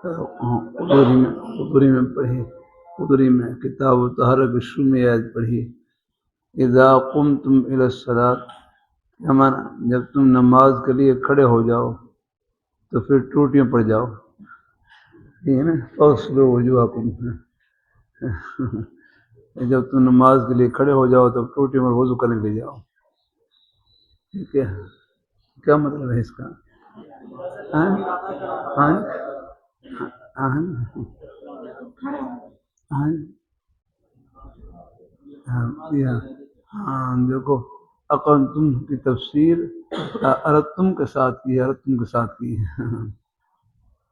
قدری میں پڑھی، قدری میں کتاب و طہارت کی شروع میں آیت پڑھی، اذا قمتم الی الصلاۃ، جب تم نماز کے لیے کھڑے ہو جاؤ تو پھر ٹوٹیاں پڑ جاؤ، ٹھیک ہے نا، فاغسلوا وجوہکم، جب تم نماز کے لیے کھڑے ہو جاؤ تو ٹوٹیوں میں وضو کرنے کے لیے جاؤ، ٹھیک ہے؟ کیا مطلب ہے اس کا؟ ہاں ہاں ہاں ہاں ہاں دیکھو، اقنتم کی تفسیر ارتم کے ساتھ کی ہے، ارتم کے ساتھ کی ہے،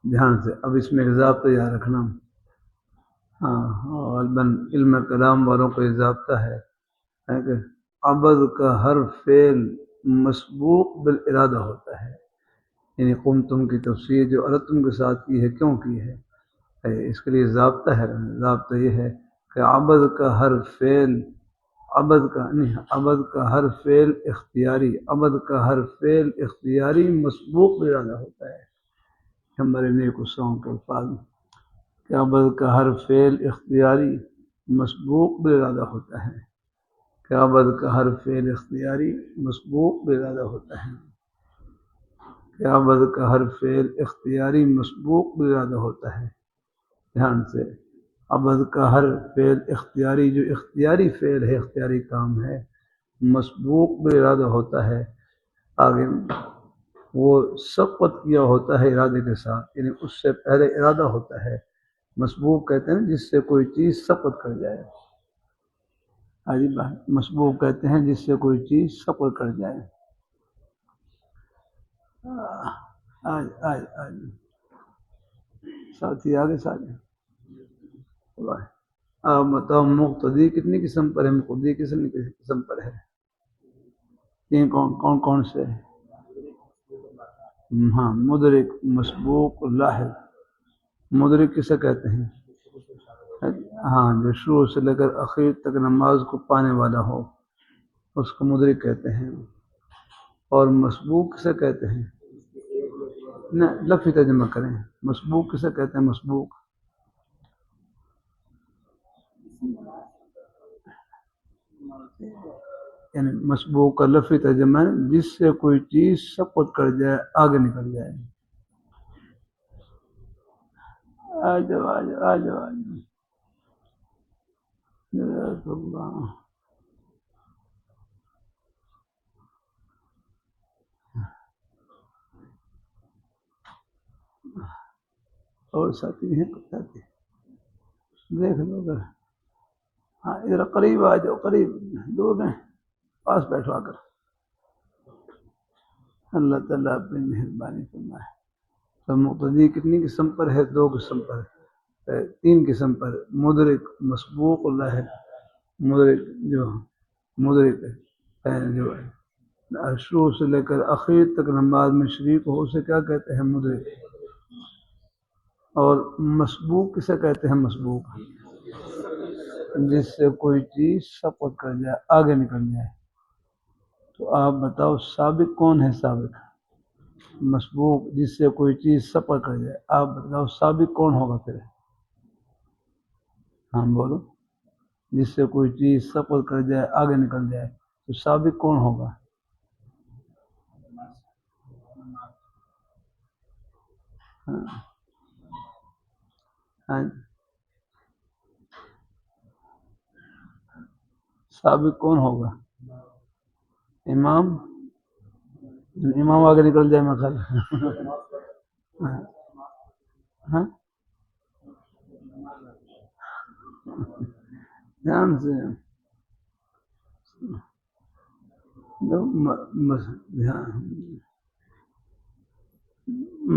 دھیان سے۔ اب اس میں ضابطہ یاد رکھنا، ہاں غالباً علم کلام والوں کو یہ ضابطہ ہے کہ عبد کا ہر فعل مسبوق بالارادہ ہوتا ہے، یعنی قمتم کی تفسیر جو ارتم کے ساتھ کی ہے، کیوں کی ہے؟ اس کے لیے ضابطہ ہے، ضابطہ یہ ہے کہ عبد کا ہر فعل، عبد کا ہر فعل اختیاری، عبد کا ہر فعل اختیاری مسبوق بالارادہ ہوتا ہے، ہمارے نیک وسعوں کے الفاظ کہ عبد کا ہر فعل اختیاری مسبوق بالارادہ ہوتا ہے، کہ عبد کا ہر فعل اختیاری مسبوق بالارادہ ہوتا ہے، کہ عبد کا ہر فعل اختیاری مسبوق بالارادہ ہوتا ہے، دھیان سے۔ عبد کا ہر فعل اختیاری، جو اختیاری فعل ہے، اختیاری کام ہے، مسبوق بالارادہ ہوتا ہے، آگے وہ سبقت کیا ہوتا ہے ارادے کے ساتھ، یعنی اس سے پہلے ارادہ ہوتا ہے۔ مسبوق کہتے ہیں جس سے کوئی چیز سبقت کر جائے، عجیب بات، مسبوق کہتے ہیں جس سے کوئی چیز سبقت کر جائے۔ آج ساتھی آگے ساتھی، آپ بتاؤ مقتدی کتنی قسم پر ہے؟ مقتدی کتنی قسم پر ہے؟ تین کون سے؟ ہاں، مدرک، مسبوق، لاحق۔ مدرک کسے کہتے ہیں؟ ہاں، جو شروع سے لے کر اخیر تک نماز کو پانے والا ہو اس کو مدرک کہتے ہیں۔ اور مسبوق کسے کہتے ہیں؟ نہ، لفظی ترجمہ کریں، مسبوق کسے کہتے ہیں؟ مسبوق یعنی مسبوق کا لفظی ترجمہ ہے جس سے کوئی چیز سبقت کر جائے، آگے نکل جائے۔ آجاؤ آجاؤ آجاؤ آجاؤ، جزاک اللہ۔ اور ساتھی بھی ہیں ساتھی، دیکھ لو اگر، ہاں ادھر قریب آ جاؤ، قریب، دور میں پاس بیٹھو آ کر، اللہ تعالیٰ اپنی مہربانی فرمائے۔ تو مقتدی کتنی قسم پر ہے؟ دو قسم پر، تین قسم پر، مدرک، مسبوق، لاحق۔ مدرک جو جو شروع سے لے کر اخیر تک نماز میں شریک ہو اسے کیا کہتے ہیں؟ مدرک۔ اور مسبوق کسے کہتے ہیں؟ مسبوق جس سے کوئی چیز سبقت کر جائے، آگے نکل جائے۔ تو آپ بتاؤ سابق کون ہے؟ سابق، مسبوق جس سے کوئی چیز سبقت کر جائے، آپ بتاؤ سابق کون ہوگا پھر؟ ہاں بولو، جس سے کوئی چیز سبقت کر جائے، آگے نکل جائے، تو سابق کون ہوگا؟ ہاں سابق کون ہوگا؟ امام آگے نکل جائے میں خیال۔ ہاں دھیان سے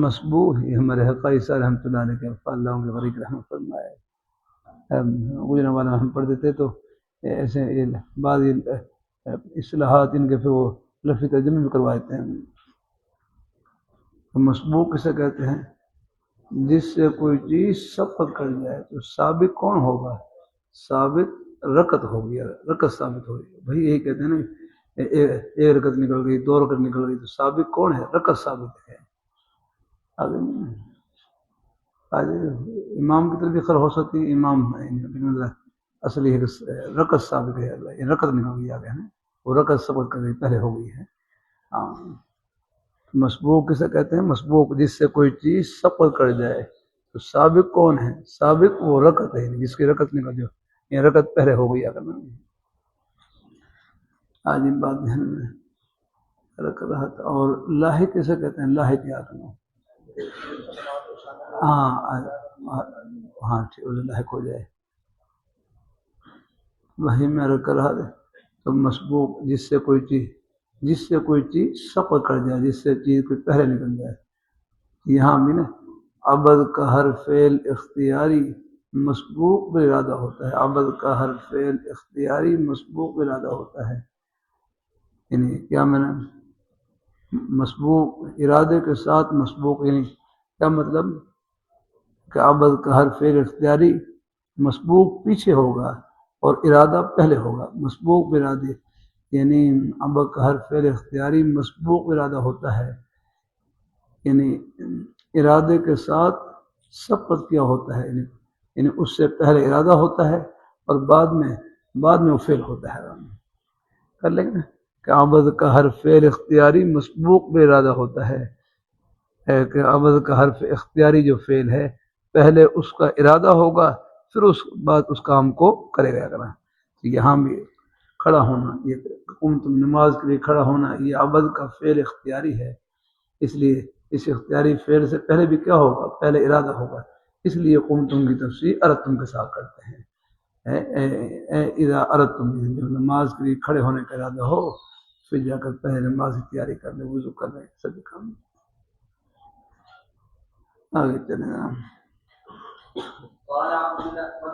مسبوق ہی ہمارے حقائی صاحب رحمۃ اللہ علیہ کے اللہ کے غریق رحمۃ فرمائے، گزرنے والا ہم پڑھ دیتے تو ایسے بعض اصلاحات ان کے پھر وہ لفظی ترجمے بھی کرواتے ہیں۔ مسبوق کسے کہتے ہیں؟ جس سے کوئی چیز سبقت کر جائے، تو سابق کون ہوگا؟ سابق رکعت ہو گیا، رکعت ثابت ہو گئی، بھائی یہی کہتے ہیں نا، ایک رکعت نکل گئی، دو رکعت نکل گئی، تو سابق کون ہے؟ رکعت ثابت ہے، آگے آج امام کی طرف بھی خر ہو سکتی ہے، امام اصلی رکعت ثابت ہے، رکعت نکل گئی آگے ہے، وہ رکعت ثبت کر گئی پہلے ہو گئی ہے۔ ہاں مسبوق کسے کہتے ہیں؟ مسبوق جس سے کوئی چیز سبق کر جائے۔ تو سابق کون ہے؟ سابق وہ رکعت ہے جس کی رکعت نکل جو یہ رکعت پہلے ہو گئی اگر میں آج ان بات ذہن میں رکھ رہا تھا۔ اور لاحق کسے کہتے ہیں؟ لاحق یاد کرنا۔ ہاں ٹھیک لاحق ہو جائے وہی میں رکھ رہا تھا۔ تو مسبوق جس سے کوئی چیز سبق کر جائے، جس سے چیز کوئی پہلے نکل جائے۔ یہاں بھی نا عبد کا ہر فعل اختیاری مسبوق بالارادہ ہوتا ہے۔ عبد کا ہر فعل اختیاری مسبوق بالارادہ ہوتا ہے، یعنی کیا میں نے مسبوق ارادے کے ساتھ مسبوق، یعنی کیا مطلب کہ عبد کا ہر فعل اختیاری مسبوق پیچھے ہوگا اور ارادہ پہلے ہوگا۔ مسبوق بالارادہ یعنی عبد کا ہر فعل اختیاری مسبوق بالارادہ ہوتا ہے، یعنی ارادے کے ساتھ سبقت کیا ہوتا ہے، یعنی اس سے پہلے ارادہ ہوتا ہے اور بعد میں وہ فعل ہوتا ہے۔ کر لیں گے کہ عبد کا ہر فعل اختیاری مسبوق بالارادہ ہوتا ہے، کہ عبد کا حرف اختیاری جو فعل ہے پہلے اس کا ارادہ ہوگا پھر اس بعد اس کام کو کرے گا کرنا۔ تو یہاں بھی کھڑا ہونا، یہ تم نماز کے لیے کھڑا ہونا، یہ عبد کا فعل اختیاری ہے، اس لیے اس اختیاری فعل سے پہلے بھی کیا ہوگا؟ پہلے ارادہ ہوگا، اس لیے قمتم کی تفسیر ارتم کے ساتھ کرتے ہیں۔ اذا ارتم جو نماز کے لیے کھڑے ہونے کا ارادہ ہو پھر جا کر پہلے نماز کی تیاری کر لیں، وضو کر لیں، سبھی کام آگے چلیں گا۔ قال عبد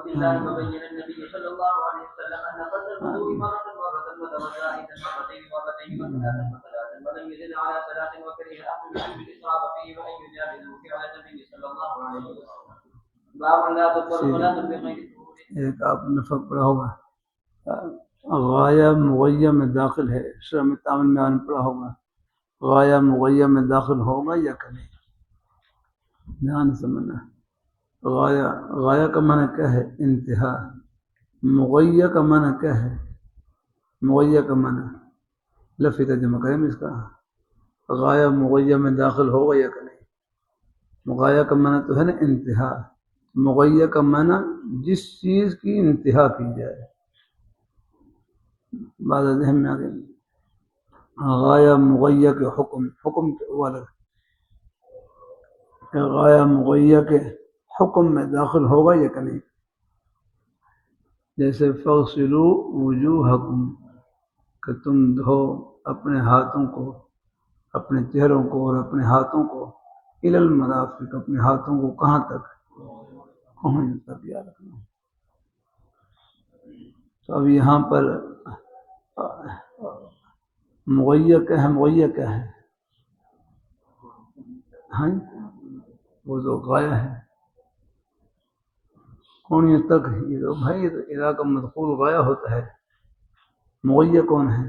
الله وبين النبي صلى الله عليه وسلم ان قصد الوضوء مرة وتوضا اذا مرتين وثلاثا ولم يزد على ثلاث وكره اهل العلم الاسراف فيه وان يجاوزه فعل النبي صلى الله عليه وسلم باب لا تقبل صلاة بغير طهور۔ ایک آپ نے فرق پڑھا ہوگا، غایہ مغیہ میں داخل ہے، شرح میں تعامل میں آن پڑھا ہوگا، غایہ مغیہ میں داخل ہوگا یا کہ نہیں، دھیان سمجھنا۔ غایہ کا معنی کیا ہے؟ انتہا۔ مغیہ کا معنی کیا ہے؟ مغیہ کا معنی لفظ ترجمہ کریں اس کا، غایہ مغیہ میں داخل ہوگا یا کہ نہیں۔ مغایہ کا معنی تو ہے نا انتہا، مغیہ کا معنی جس چیز کی انتہا کی جائے۔ بعض ذہن میں آگے غایہ مغیہ کے حکم کے والد غایہ مغیہ کے حکم میں داخل ہوگا یا کہ نہیں۔ جیسے فغسلوا وجوہکم کہ تم دھو اپنے ہاتھوں کو، اپنے چہروں کو اور اپنے ہاتھوں کو، الی المرافق اپنے ہاتھوں کو کہاں تک؟ کہاں تک یاد رکھنا۔ تو اب یہاں پر مغیہ کیا ہے؟ مغیہ کیا ہے؟ ہاں وہ تو غایہ ہے، کون یہ تک؟ یہ تو بھائی اذا کا مدخول غایہ ہوتا ہے، مغیہ کون ہے؟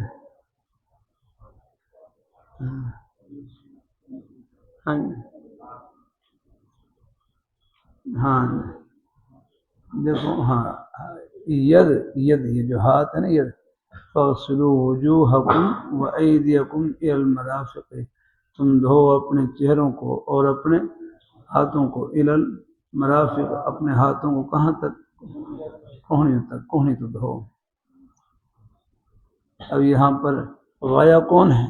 ہاں دیکھو، ہاں ید یہ جو ہاتھ ہے نا، ید فاغسلوا وجوہکم وایدیکم الی المرافق تم دھو اپنے چہروں کو اور اپنے ہاتھوں کو، الی المرافق اپنے ہاتھوں کو کہاں تک؟ کوہنی تک، کوہنی تو دھو۔ اب یہاں پر غایہ کون ہے؟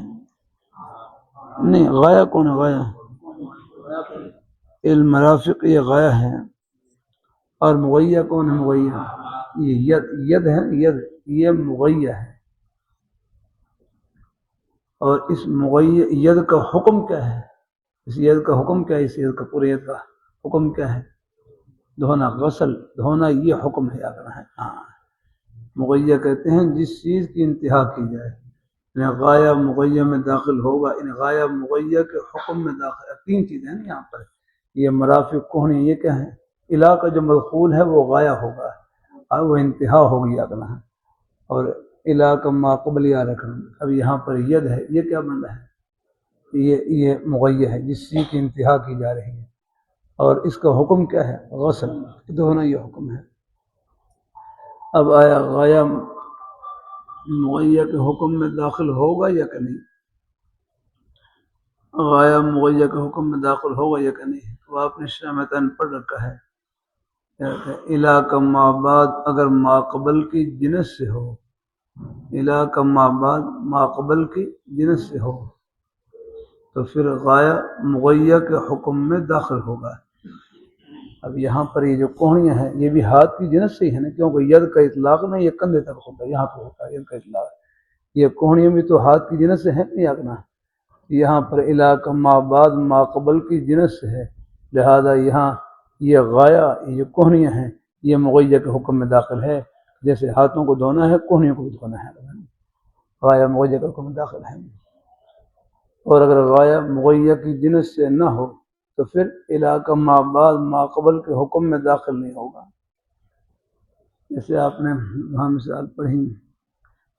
نہیں غایہ کون ہے؟ غایہ المرافق یہ غایہ ہے، اور مغیہ کون ہے؟ مغیہ یہ ید ہے، ید یہ مغیہ ہے۔ اور اس مغیہ ید کا حکم کیا ہے؟ اس ید کا حکم کیا ہے؟ اس ید کا پورے ید کا حکم کیا ہے؟ دھونا، غسل دھونا، یہ حکم ہے یاد رہنا ہے۔ ہاں مغیہ کہتے ہیں جس چیز کی انتہا کی جائے، یعنی غایہ مغیہ میں داخل ہوگا، یعنی غایہ مغیہ کے حکم میں داخل۔ تین چیزیں ہیں یہاں پر، یہ مرافق کوہنی، یہ کیا ہے؟ الہ کا جو مدخول ہے وہ غایہ ہوگا اور وہ انتہا ہوگی یاد رہنا، اور الہ کا ما قبل یاد رکھنا۔ اب یہاں پر ید ہے، یہ کیا بن رہا ہے؟ یہ مغیہ ہے جس چیز کی انتہا کی جا رہی ہے، اور اس کا حکم کیا ہے؟ غسل دھونا، یہ حکم ہے۔ اب آیا غایا مغیہ کے حکم میں داخل ہوگا یا کہ نہیں؟ غایا مغیہ کے حکم میں داخل ہوگا یا کہ نہیں؟ تو آپ نے شامتاً پڑھ رکھا ہے الا کا ما بعد اگر ما قبل کی جنس سے ہو، الا کا ما بعد ما قبل کی جنس سے ہو تو پھر غایا مغیہ کے حکم میں داخل ہوگا۔ اب یہاں پر یہ جو کوہنیاں ہیں یہ بھی ہاتھ کی جنس سے ہی ہے نا، کیونکہ ید کا اطلاق نہیں، یہ کندھے تک ہوتا ہے، یہاں پہ ہوتا ہے ید کا اطلاق۔ یہ کوہنیاں بھی تو ہاتھ کی جنس سے ہیں نہیں آگنا، یہاں پر علاقہ ما بعد ما قبل کی جنس سے ہے، لہذا یہاں یہ غایا یہ جو کوہنیاں ہیں یہ مغیہ کے حکم میں داخل ہے، جیسے ہاتھوں کو دھونا ہے کوہنیوں کو بھی دھونا ہے، غایا مغیہ کے حکم میں داخل ہے۔ اور اگر غایا مغیہ کی جنس سے نہ ہو تو پھر علاقہ ما بعد ما قبل کے حکم میں داخل نہیں ہوگا۔ جیسے آپ نے وہاں مثال پڑھی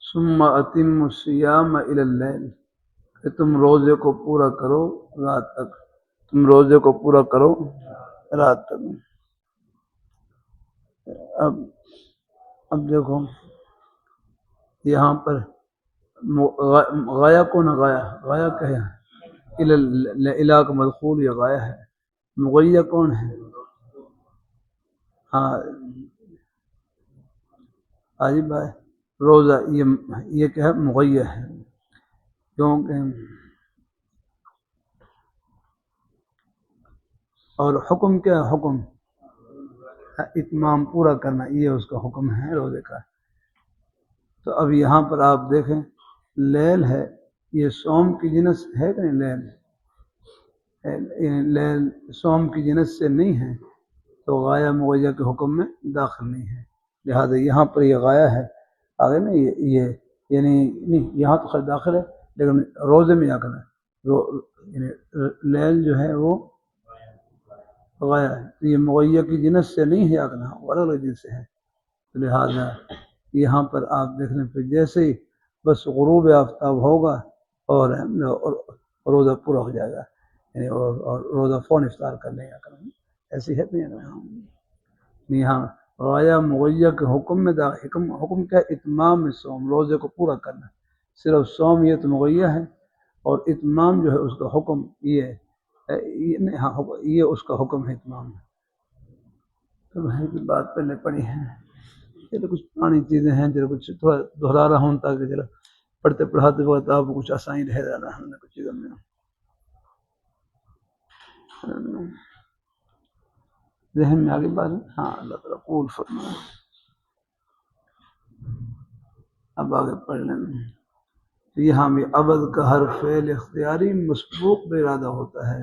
ثم اتم الصیام الی اللیل، کہ تم روزے کو پورا کرو رات تک، تم روزے کو پورا کرو رات تک۔ اب دیکھو یہاں پر غایا کون ہے؟ غایا کیا ہے؟ الہ کا مدخول یہ غایا ہے۔ مغیہ کون ہے؟ ہاں عجیب بھائی روزہ یہ کیا ہے؟ مغیہ ہے، کیونکہ اور حکم کیا ہے؟ حکم اتمام پورا کرنا، یہ اس کا حکم ہے روزے کا۔ تو اب یہاں پر آپ دیکھیں لیل ہے، یہ سوم کی جنس ہے کہ نہیں؟ لیل سوم کی جنس سے نہیں ہے تو غایا مغیہ کے حکم میں داخل نہیں ہے، لہذا یہاں پر یہ غایا ہے آگے نا، یہ یعنی نہیں یہاں تو خیر داخل ہے لیکن روزے میں آ کر یعنی لیل جو ہے وہ غایا ہے، تو یہ مغیہ کی جنس سے نہیں ہے آگنا، وہ الگ الگ جنس سے ہے، لہذا یہاں پر آپ دیکھ لیں پھر جیسے ہی بس غروب آفتاب ہوگا اور روزہ پورا ہو جائے گا، یعنی اور روزہ فون افطار کر لیں گا، ایسی ہے نہیں۔ یہاں غایا مغیہ کے حکم میں حکم کیا ہے؟ اتمام سوم، روزے کو پورا کرنا، صرف سوم یہ تو مغیہ ہے، اور اتمام جو ہے اس کا حکم یہ یہ اس کا حکم ہے اتمام۔ تو بھائی کی بات پہلے پڑھی ہے، چلو کچھ پرانی چیزیں ہیں جو کچھ تھوڑا دہرا رہا ہوں تاکہ چلو پڑھتے پڑھاتے وقت آپ کچھ آسانی رہ رہا ہے کچھ چیزوں میں، ذہن میں آگے بات ہے۔ ہاں اللہ تعالیٰ قبول فرمائے۔ اب آگے پڑھ لیں، یہاں بھی ابد کا ہر فعل اختیاری مسبوق بے ارادہ ہوتا ہے،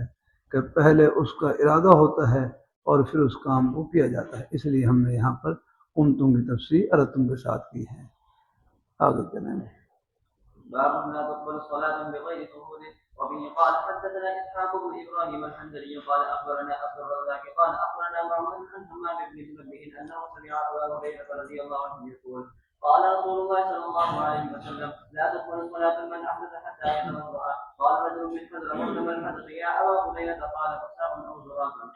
کہ پہلے اس کا ارادہ ہوتا ہے اور پھر اس کام کو کیا جاتا ہے، اس لیے ہم نے یہاں پر امتوں کی تفسیر ارتم کے ساتھ کی ہے۔ آگے چلیں۔ باب لا تقبل صلاة بغير طهور، وبه قال حدثنا اسحاق بن ابراهيم الحنظلي قال اخبرنا عبد الرزاق قال اخبرنا معمر عن حماد بن منبه انه سمع ابا هريره رضي الله عنه يقول قال رسول الله صلى الله عليه وسلم لا تقبل صلاة من احدث حتى يتوضا. قال رجل من حضرموت من حدث يا ابا هريره قال فساء او زرافا.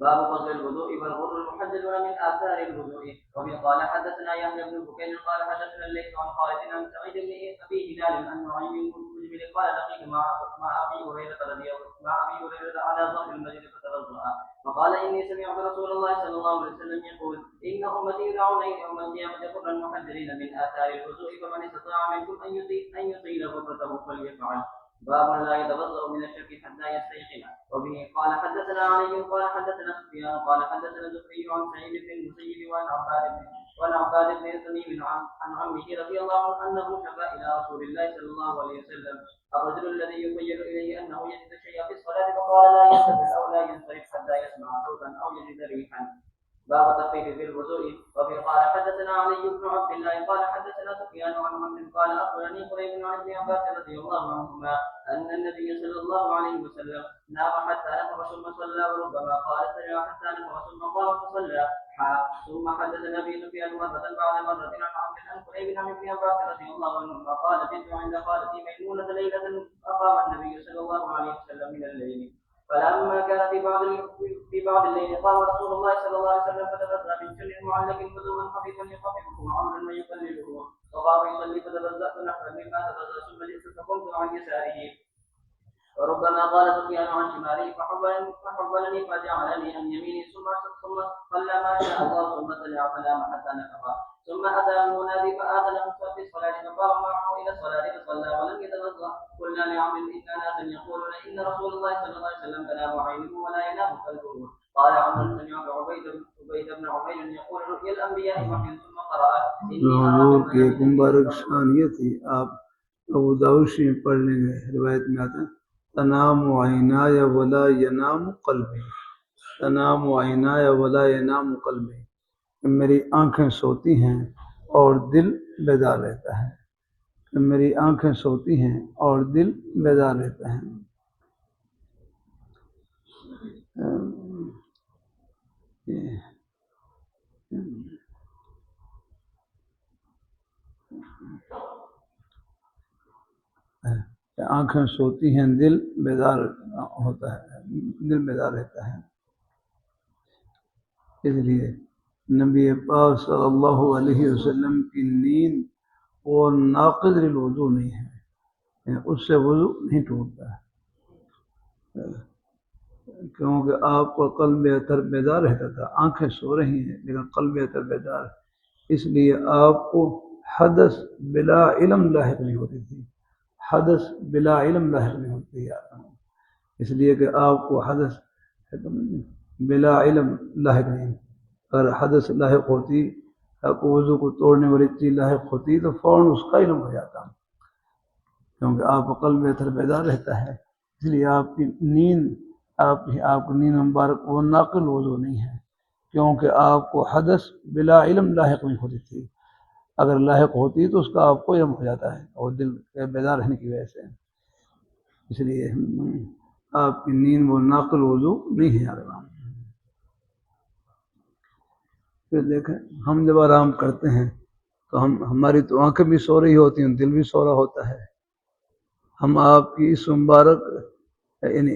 باب فضل الوضوء والغر المحجلون من آثار الوضوء. وبه قال حدثنا يحيى بن بكير قال حدثنا الليث عن خالد عن سعيد بن ابي هلال عن نعيم بن مجمل قال لقيت مع ابي هريره على ظهر المسجد فتوضا فقال اني سمعت رسول الله صلى الله عليه وسلم يقول ان امتي يدعون يوم القيامه غرا محجلين من آثار الوضوء فمن استطاع منكم ان يطيل غرته فليفعل. باب لا يتوضا من الشك حتى يستيقن. وبه قال حدثنا علي قال حدثنا سفيان قال حدثنا زهري عن سعيد بن المسيب وعن عباد بن تميم عن عمه رضي الله عنه انه شكا الى رسول الله صلى الله عليه وسلم الرجل الذي يخيل اليه انه يجد شيئا في الصلاه فقال لا ينتبه او لا ينصرف حتى يسمع صوتا او يجد ريحا. باب تخفيف في الوضوء. وفي قال حدثنا علي بن عبد الله قال حدثنا سفيان عن عمرو قال اخبرني قريب عن ابن عباس رضي الله عنهما ان النبي صلى الله عليه وسلم نام حتى نفخ ثم صلى وربما قال سمع حتى نفخ ثم قام فصلى. ثم حدثنا ابي سفيان مره بعد مره عن عمرو عن قريب عن ابن عباس رضي الله عنهما قال بت عند خالتي ميمونه ليله اقام النبي صلى الله عليه وسلم من الليل فلما كان في بعض الليل قام رسول الله صلى الله عليه وسلم فتبذأ من كل معلق بدوا خفيفا يخففه عمرا ويقلله وقام يصلي فتبذأت نحوا مما تبذأ ثم جئت فقمت عن يساره وربما قال سفيان عن شمالي فحولني فجعلني عن يميني ثم صلى ما شاء الله ثم تلا كلام حتى نفخ ثم اتى المنادي فاذن في الصلاه فقام معه الى الصلاه فصلى ولم يتوضا قلنا لعمر ان ناسا يقولون ان رسول الله صلى الله عليه وسلم تنام عينه ولا ينام قلبه قال عمر سمعت عبيد بن عمير يقول رؤيا الانبياء وحي ثم قرأ حضور کی ایک مبارک شان یہ تھی، آپ ابو داؤد شریف پڑھ لیں گے، روایت میں آتا ہے تنام عینایا ولا ینام قلبی، تنام عینایا ولا ینام قلبی، میری آنکھیں سوتی ہیں اور دل بیدار رہتا ہے، میری آنکھیں سوتی ہیں اور دل بیدار رہتا ہے۔ آنکھیں سوتی ہیں، دل بیدار ہوتا ہے، دل بیدار رہتا ہے۔ اس لیے نبی پاک صلی اللہ علیہ وسلم کی نیند وہ ناقض للوضو نہیں ہے، اس سے وضو نہیں ٹوٹتا ہے، کیونکہ آپ کا قلب اطہر بیدار رہتا تھا، آنکھیں سو رہی ہیں لیکن قلب اطہر بیدار، اس لیے آپ کو حدث بلا علم لاحق نہیں ہوتی تھی، حدث بلا علم لاحق نہیں ہوتی ہے، اس لیے کہ آپ کو حدث بلا علم لاحق نہیں، اگر حدث لاحق ہوتی، آپ کو وضو کو توڑنے والی چیز لاحق ہوتی تو فوراً اس کا علم ہو جاتا، کیونکہ آپ کا قلب اطہر بیدار رہتا ہے، اس لیے آپ کی نیند مبارک وہ ناقل وضو نہیں ہے، کیونکہ آپ کو حدث بلا علم لاحق نہیں ہوتی تھی، اگر لاحق ہوتی تو اس کا آپ کو علم ہو جاتا ہے اور دل بیدار رہنے کی وجہ سے، اس لیے آپ کی نیند وہ ناقل وضو نہیں ہے۔ پھر دیکھیں ہم جب آرام کرتے ہیں تو ہماری تو آنکھیں بھی سو رہی ہوتی ہیں، دل بھی سو رہا ہوتا ہے، ہم آپ کی اس مبارک یعنی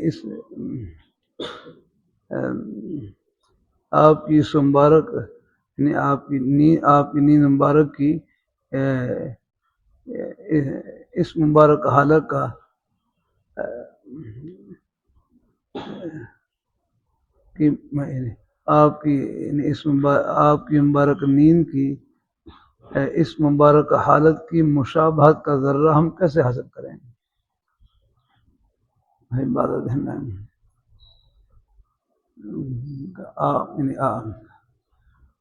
آپ کی اس مبارک یعنی آپ کی نیند مبارک کی اس مبارک حالت کا آپ کی مبارک نیند کی اس مبارک حالت کی مشابہت کا ذرہ ہم کیسے حاصل کریں گے؟ عبادت ہے نا،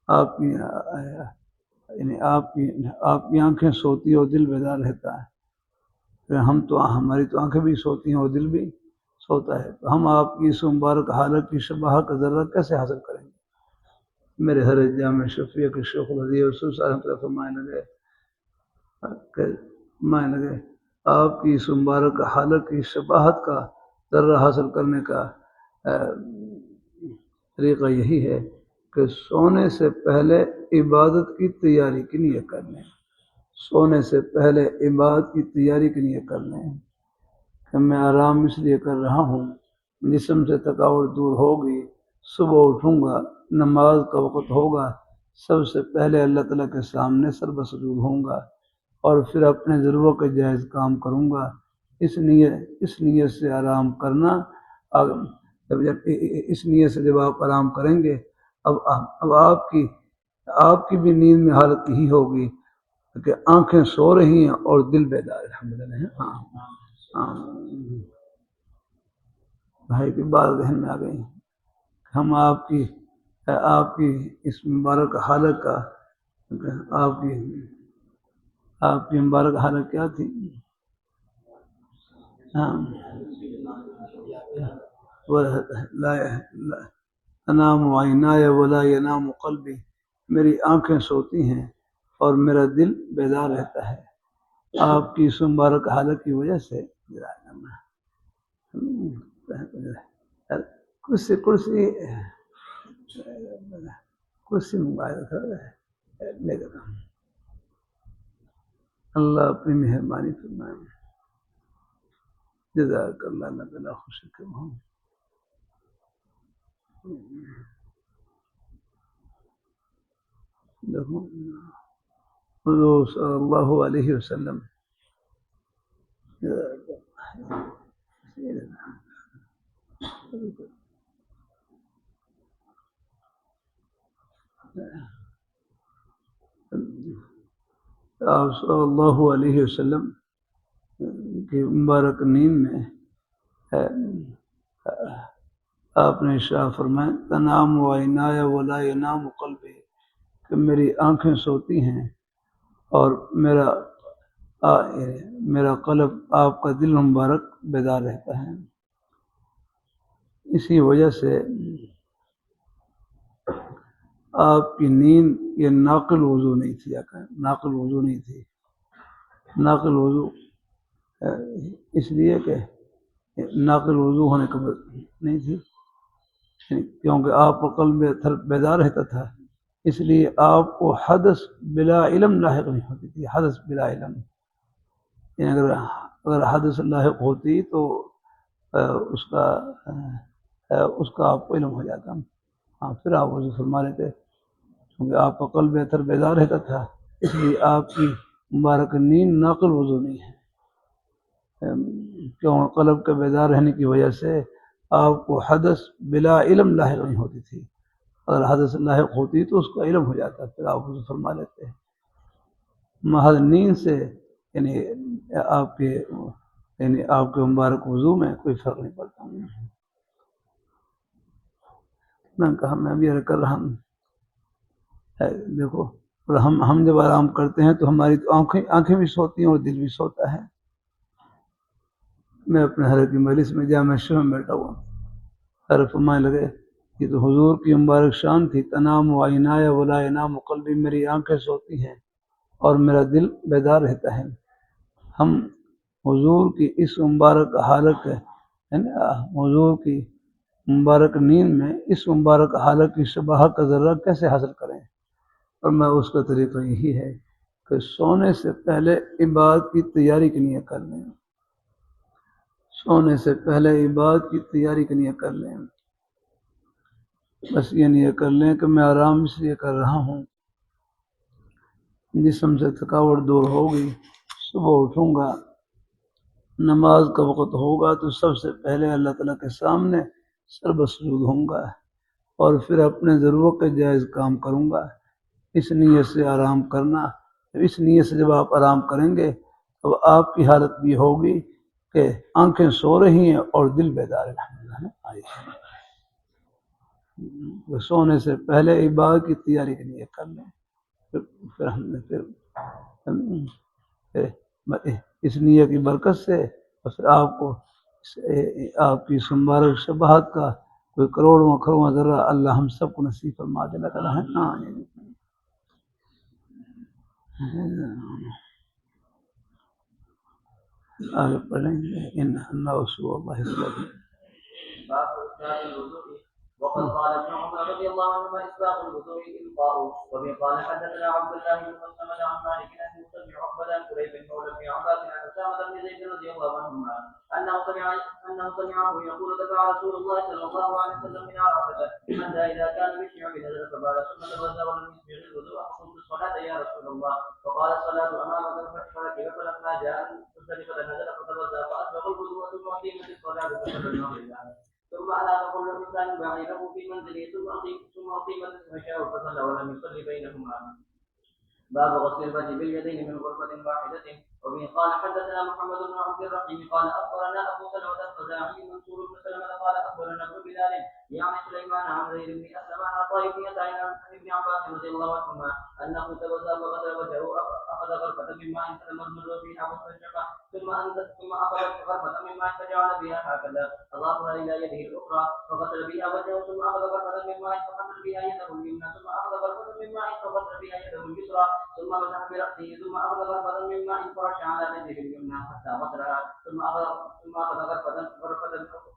آپ کی آنکھیں سوتی اور دل بیدار رہتا ہے، ہماری تو آنکھیں بھی سوتی ہیں اور دل بھی سوتا ہے، تو ہم آپ کی اس مبارک حالت کی شباہت کا ذرہ کیسے حاصل کریں گے؟ میرے حضرت جامع شفیع کے شیخ الحدیث رسول صلی اللہ علیہ وسلم فرمانے لگے آپ کی اس مبارک حالت کی شباہت کا ذرہ حاصل کرنے کا طریقہ یہی ہے کہ سونے سے پہلے عبادت کی تیاری کی نیت کر لیں، سونے سے پہلے عبادت کی تیاری کی نیت کر لیں کہ میں آرام اس لیے کر رہا ہوں، جسم سے تھکاوٹ دور ہوگی، صبح اٹھوں گا، نماز کا وقت ہوگا، سب سے پہلے اللہ تعالیٰ کے سامنے سر بسجود ہوں گا اور پھر اپنے ضرورت کے جائز کام کروں گا، اس نیت سے آرام کرنا، اس نیت سے جب آپ آرام کریں گے اب آپ کی بھی نیند میں حالت یہی ہوگی کہ آنکھیں سو رہی ہیں اور دل بیدار الحمدللہ ہے۔ ہاں بھائی کی بات ذہن میں آ گئی، ہم آپ کی اس مبارک حالت کا آپ کی مبارک حالت کیا تھی؟ تنام عینایا ولا ینام قلبی، میری آنکھیں سوتی ہیں اور میرا دل بیدار رہتا ہے، آپ کی اس مبارک حالت کی وجہ سے۔ کرسی منگوایا تھا، اللہ اپنی مہربانی فرمائے، جزاک اللہ تعالیٰ خوش کروں۔ دیکھو حضور صلی اللہ علیہ وسلم آپ صلی اللہ علیہ وسلم کی مبارک نیند میں آپ نے ارشاد فرمایا تنام عینایا ولا ینام قلبی، کہ میری آنکھیں سوتی ہیں اور میرا قلب، آپ کا دل مبارک بیدار رہتا ہے۔ اسی وجہ سے آپ کی نیند یہ ناقل وضو نہیں تھی، ناقل وضو نہیں تھی۔ ناقل وضو اس لیے کہ ناقل وضو ہونے کا نہیں تھی، کیونکہ آپ کا قلب بیدار رہتا تھا، اس لیے آپ کو حدث بلا علم لاحق نہیں ہوتی تھی۔ حدث بلا علم، یعنی اگر حدث لاحق ہوتی تو اس کا آپ کو علم ہو جاتا، ہاں پھر آپ وضو فرما لیتے، کیونکہ آپ کا قلب بہتر بیدار رہتا تھا، اس لیے آپ کی مبارک نیند ناقل وضو نہیں ہے، کیوں قلب کے بیدار رہنے کی وجہ سے آپ کو حدث بلا علم لاحق نہیں ہوتی تھی۔ اگر حدث لاحق ہوتی تو اس کا علم ہو جاتا، پھر آپ وضو فرما لیتے۔ محض نیند سے یعنی آپ کے مبارک وضو میں کوئی فرق نہیں پڑتا۔ میں نے کہا میں بھی کر رہا ہوں، دیکھو ہم جب آرام کرتے ہیں تو ہماری تو آنکھیں بھی سوتی ہیں اور دل بھی سوتا ہے۔ میں اپنے حضرت کی مجلس میں جامع مسجد میں بیٹھا ہوا، حضرت فرمانے لگے یہ تو حضور کی مبارک شان تھی، تنام عینایا ولا ینام قلبی، میری آنکھیں سوتی ہیں اور میرا دل بیدار رہتا ہے۔ ہم حضور کی اس مبارک حالت حضور کی مبارک نیند میں اس مبارک حالت کی شباہت کا ذرہ کیسے حاصل کریں؟ اور میں اس کا طریقہ یہی ہے کہ سونے سے پہلے عبادت کی تیاری کی نیت کر لیں، سونے سے پہلے عبادت کی تیاری کی نیت کر لیں، بس یہ نیت کر لیں کہ میں آرام اس لیے کر رہا ہوں، جسم سے تھکاوٹ دور ہوگی، صبح اٹھوں گا، نماز کا وقت ہوگا تو سب سے پہلے اللہ تعالیٰ کے سامنے سر بسجود ہوں گا اور پھر اپنے ضرورت کے جائز کام کروں گا۔ اس نیت سے آرام کرنا، اس نیت سے جب آپ آرام کریں گے تو آپ کی حالت بھی ہوگی کہ آنکھیں سو رہی ہیں اور دل بیدار ہے۔ سونے سے پہلے عبادت کی تیاری کے لیے کر لیں، پھر ہم نے اس نیت کی برکت سے پھر آپ کو آپ کی مبارک شباہت کا کوئی کروڑواں ذرہ اللہ ہم سب کو نصیب فرما دے۔ اللہ تعالیٰ ہے آگے پڑھیں گے ان اللہ رسول اللہ صلی اللہ علیہ وسلم۔ وقد قال ابن عمر رضي الله عنهما اسباق الوضوء القاء. وبه قال حدثنا عبد الله بن مسلمة عن مالك انه سمع عقبة عن كريب مولى بن عباس عن اسامة بن زيد رضي الله عنهما انه سمعه يقول دفع رسول الله صلى الله عليه وسلم من عرفة حتى اذا كان بالشعب نزل فبال ثم توضا ولم يسبغ الوضوء فقلت الصلاة يا رسول الله، فقال الصلاة امامك فركب فلما جاء مزدلفة نزل فتوضا فاسبغ الوضوء ثم اقيمت الصلاة فصلى المغرب ثم أنام كل إنسان بعيره في منزله ثم أقيمت العشاء فصلى ولم يصلي بينهما. باب غسل الوجه باليدين من غرفة واحدة. وبه قال حدثنا محمد بن عبد الرحيم قال أخبرنا أبو سلمة الخزاعي منصور بن سلمة قال أخبرنا ابن بلال يعني سليمان عن زيد بن أسلم عن عطاء بن يسار عن ابن عباس رضي الله عنهما أنه توضأ فغسل وجهه أخذ غرفة من ماء فتمزمز فيها مستنشقا ثم أخذ غرفة من ماء فجعل بها هكذا أضافها إلى يده الأخرى فغسل بها وجهه ثم أخذ غرفة من ماء فغسل بها يده اليمنى ثم أخذ غرفة من ماء فغسل بها يده اليسرى ثم مسح برأسه ثم أخذ غرفة من ماء فرش على يده اليمنى حتى غسلها ثم أخذ غرفة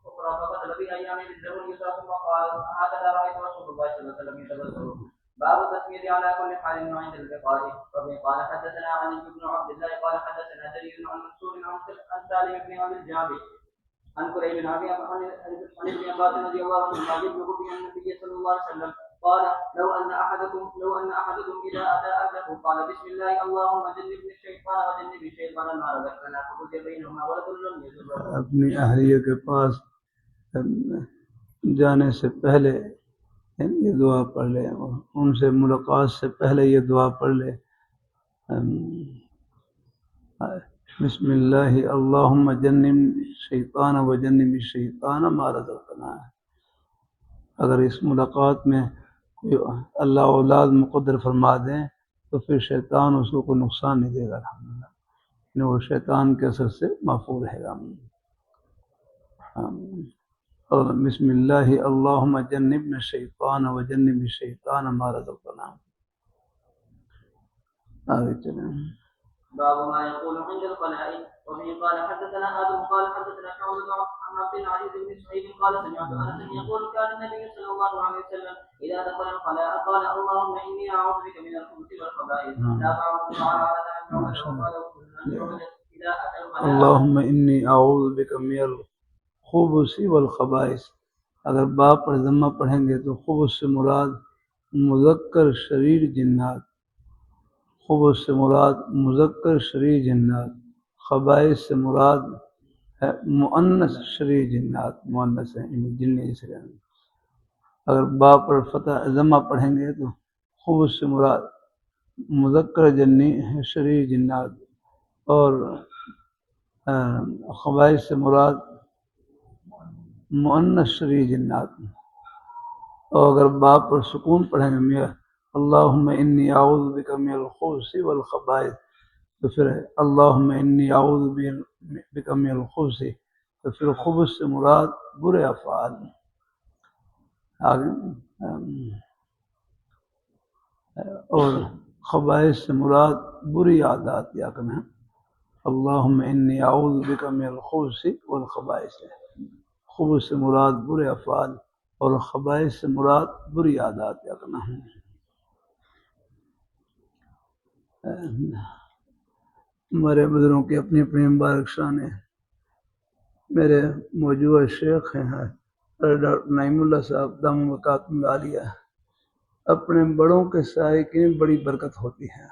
أخرى فغسل بها يعني رجله اليسرى ثم قال هكذا رأيت رسول الله صلى الله عليه وسلم يتغسل. باب التسمية على كل حال وعند اللقاء. وبه قال حدثنا علي بن عبد الله قال حدثنا جرير عن منصور عن سالم بن ابي الجعد عن كريم بن عن ابن عباس رضي الله عنهما يبلغ به النبي صلى الله عليه وسلم قال لو ان احدكم اذا اتى اهله قال بسم الله اللهم جنبني الشيطان وجنب الشيطان ما رزقنا فقضي بينهما ولد لم يزر. اپنی اہلیہ کے پاس جانے سے پہلے یہ دعا پڑھ لے، ان سے ملاقات سے پہلے یہ دعا پڑھ لے، بسم اللہ اللہم جنبنی الشیطان وجنب الشیطان ما رزقنا. اگر اس ملاقات میں کوئی اللہ اولاد مقدر فرما دیں تو پھر شیطان اس کو کوئی نقصان نہیں دے گا، الحمدللہ، وہ شیطان کے اثر سے محفوظ رہے گا. اور بسم اللہ اللہم جنبنا الشیطان وجنب الشیطان ما رزقنا. آگے چلیں. باب ما يقول عند الخلاء. وفيه قال حدثنا آدم قال حدثنا شعبة عن عبد العزيز بن سعيد قال سمعت أنس يقول كان النبي صلى الله عليه وسلم إذا دخل الخلاء قال اللهم إني أعوذ بك من الخبث والخبائث. تابعه اللهم إني أعوذ بك من الخبث والخبائث. اگر باپ پر ضمہ پڑھیں گے تو خبث سے مراد مذکر شریر جنات، خبث سے مراد مذکر شریر جنات، خبائث سے مراد مؤنث شریر جنات، مؤنث ہیں جنی. اگر باپ پر فتح ضمہ پڑھیں گے تو خبث سے مراد مذکر جنی شریر جنات، اور خبائث سے مراد مؤنث شریر جنات. اور اگر باپ پر سکون پڑھیں گے میاں اللہم انی اعوذ بک من الخبث والخبائث، تو پھر اللہم انی اعوذ بک من الخبث، تو پھر خبث سے مراد برے افعال. اور خبائث سے مراد بری عادات یا کہنا اللہم انی اعوذ بک من الخبث والخبائث. خبث سے مراد برے افعال اور خبائث سے مراد بری عادات یا کہنا. ہمارے بزرگوں کی اپنی اپنی مبارک شان ہے. میرے موجودہ شیخ ہیں ڈاکٹر نعیم اللہ صاحب دامن مکاتم عالیہ، اپنے بڑوں کے سائے کی بڑی برکت ہوتی ہے.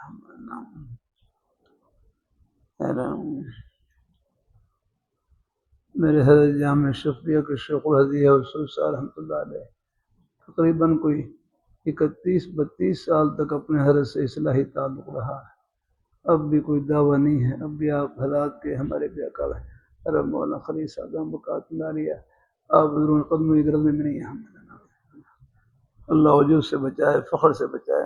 میرے حضرت جامع شفیع کے شیخ الحدیث رسول صاحب رحمۃ اللہ علیہ تقریباً کوئی 31-32 سال تک اپنے حضرت سے اصلاحی تعلق رہا ہے. اب بھی کوئی دعویٰ نہیں ہے. اب بھی آپ حضرات کے ہمارے بھی اکابر رب مولانا خلیل صاحب مکاتم عالیہ آپ حضروں قدم کی گرد میں نہیں ہے. اللہ وجود سے بچائے، فخر سے بچائے.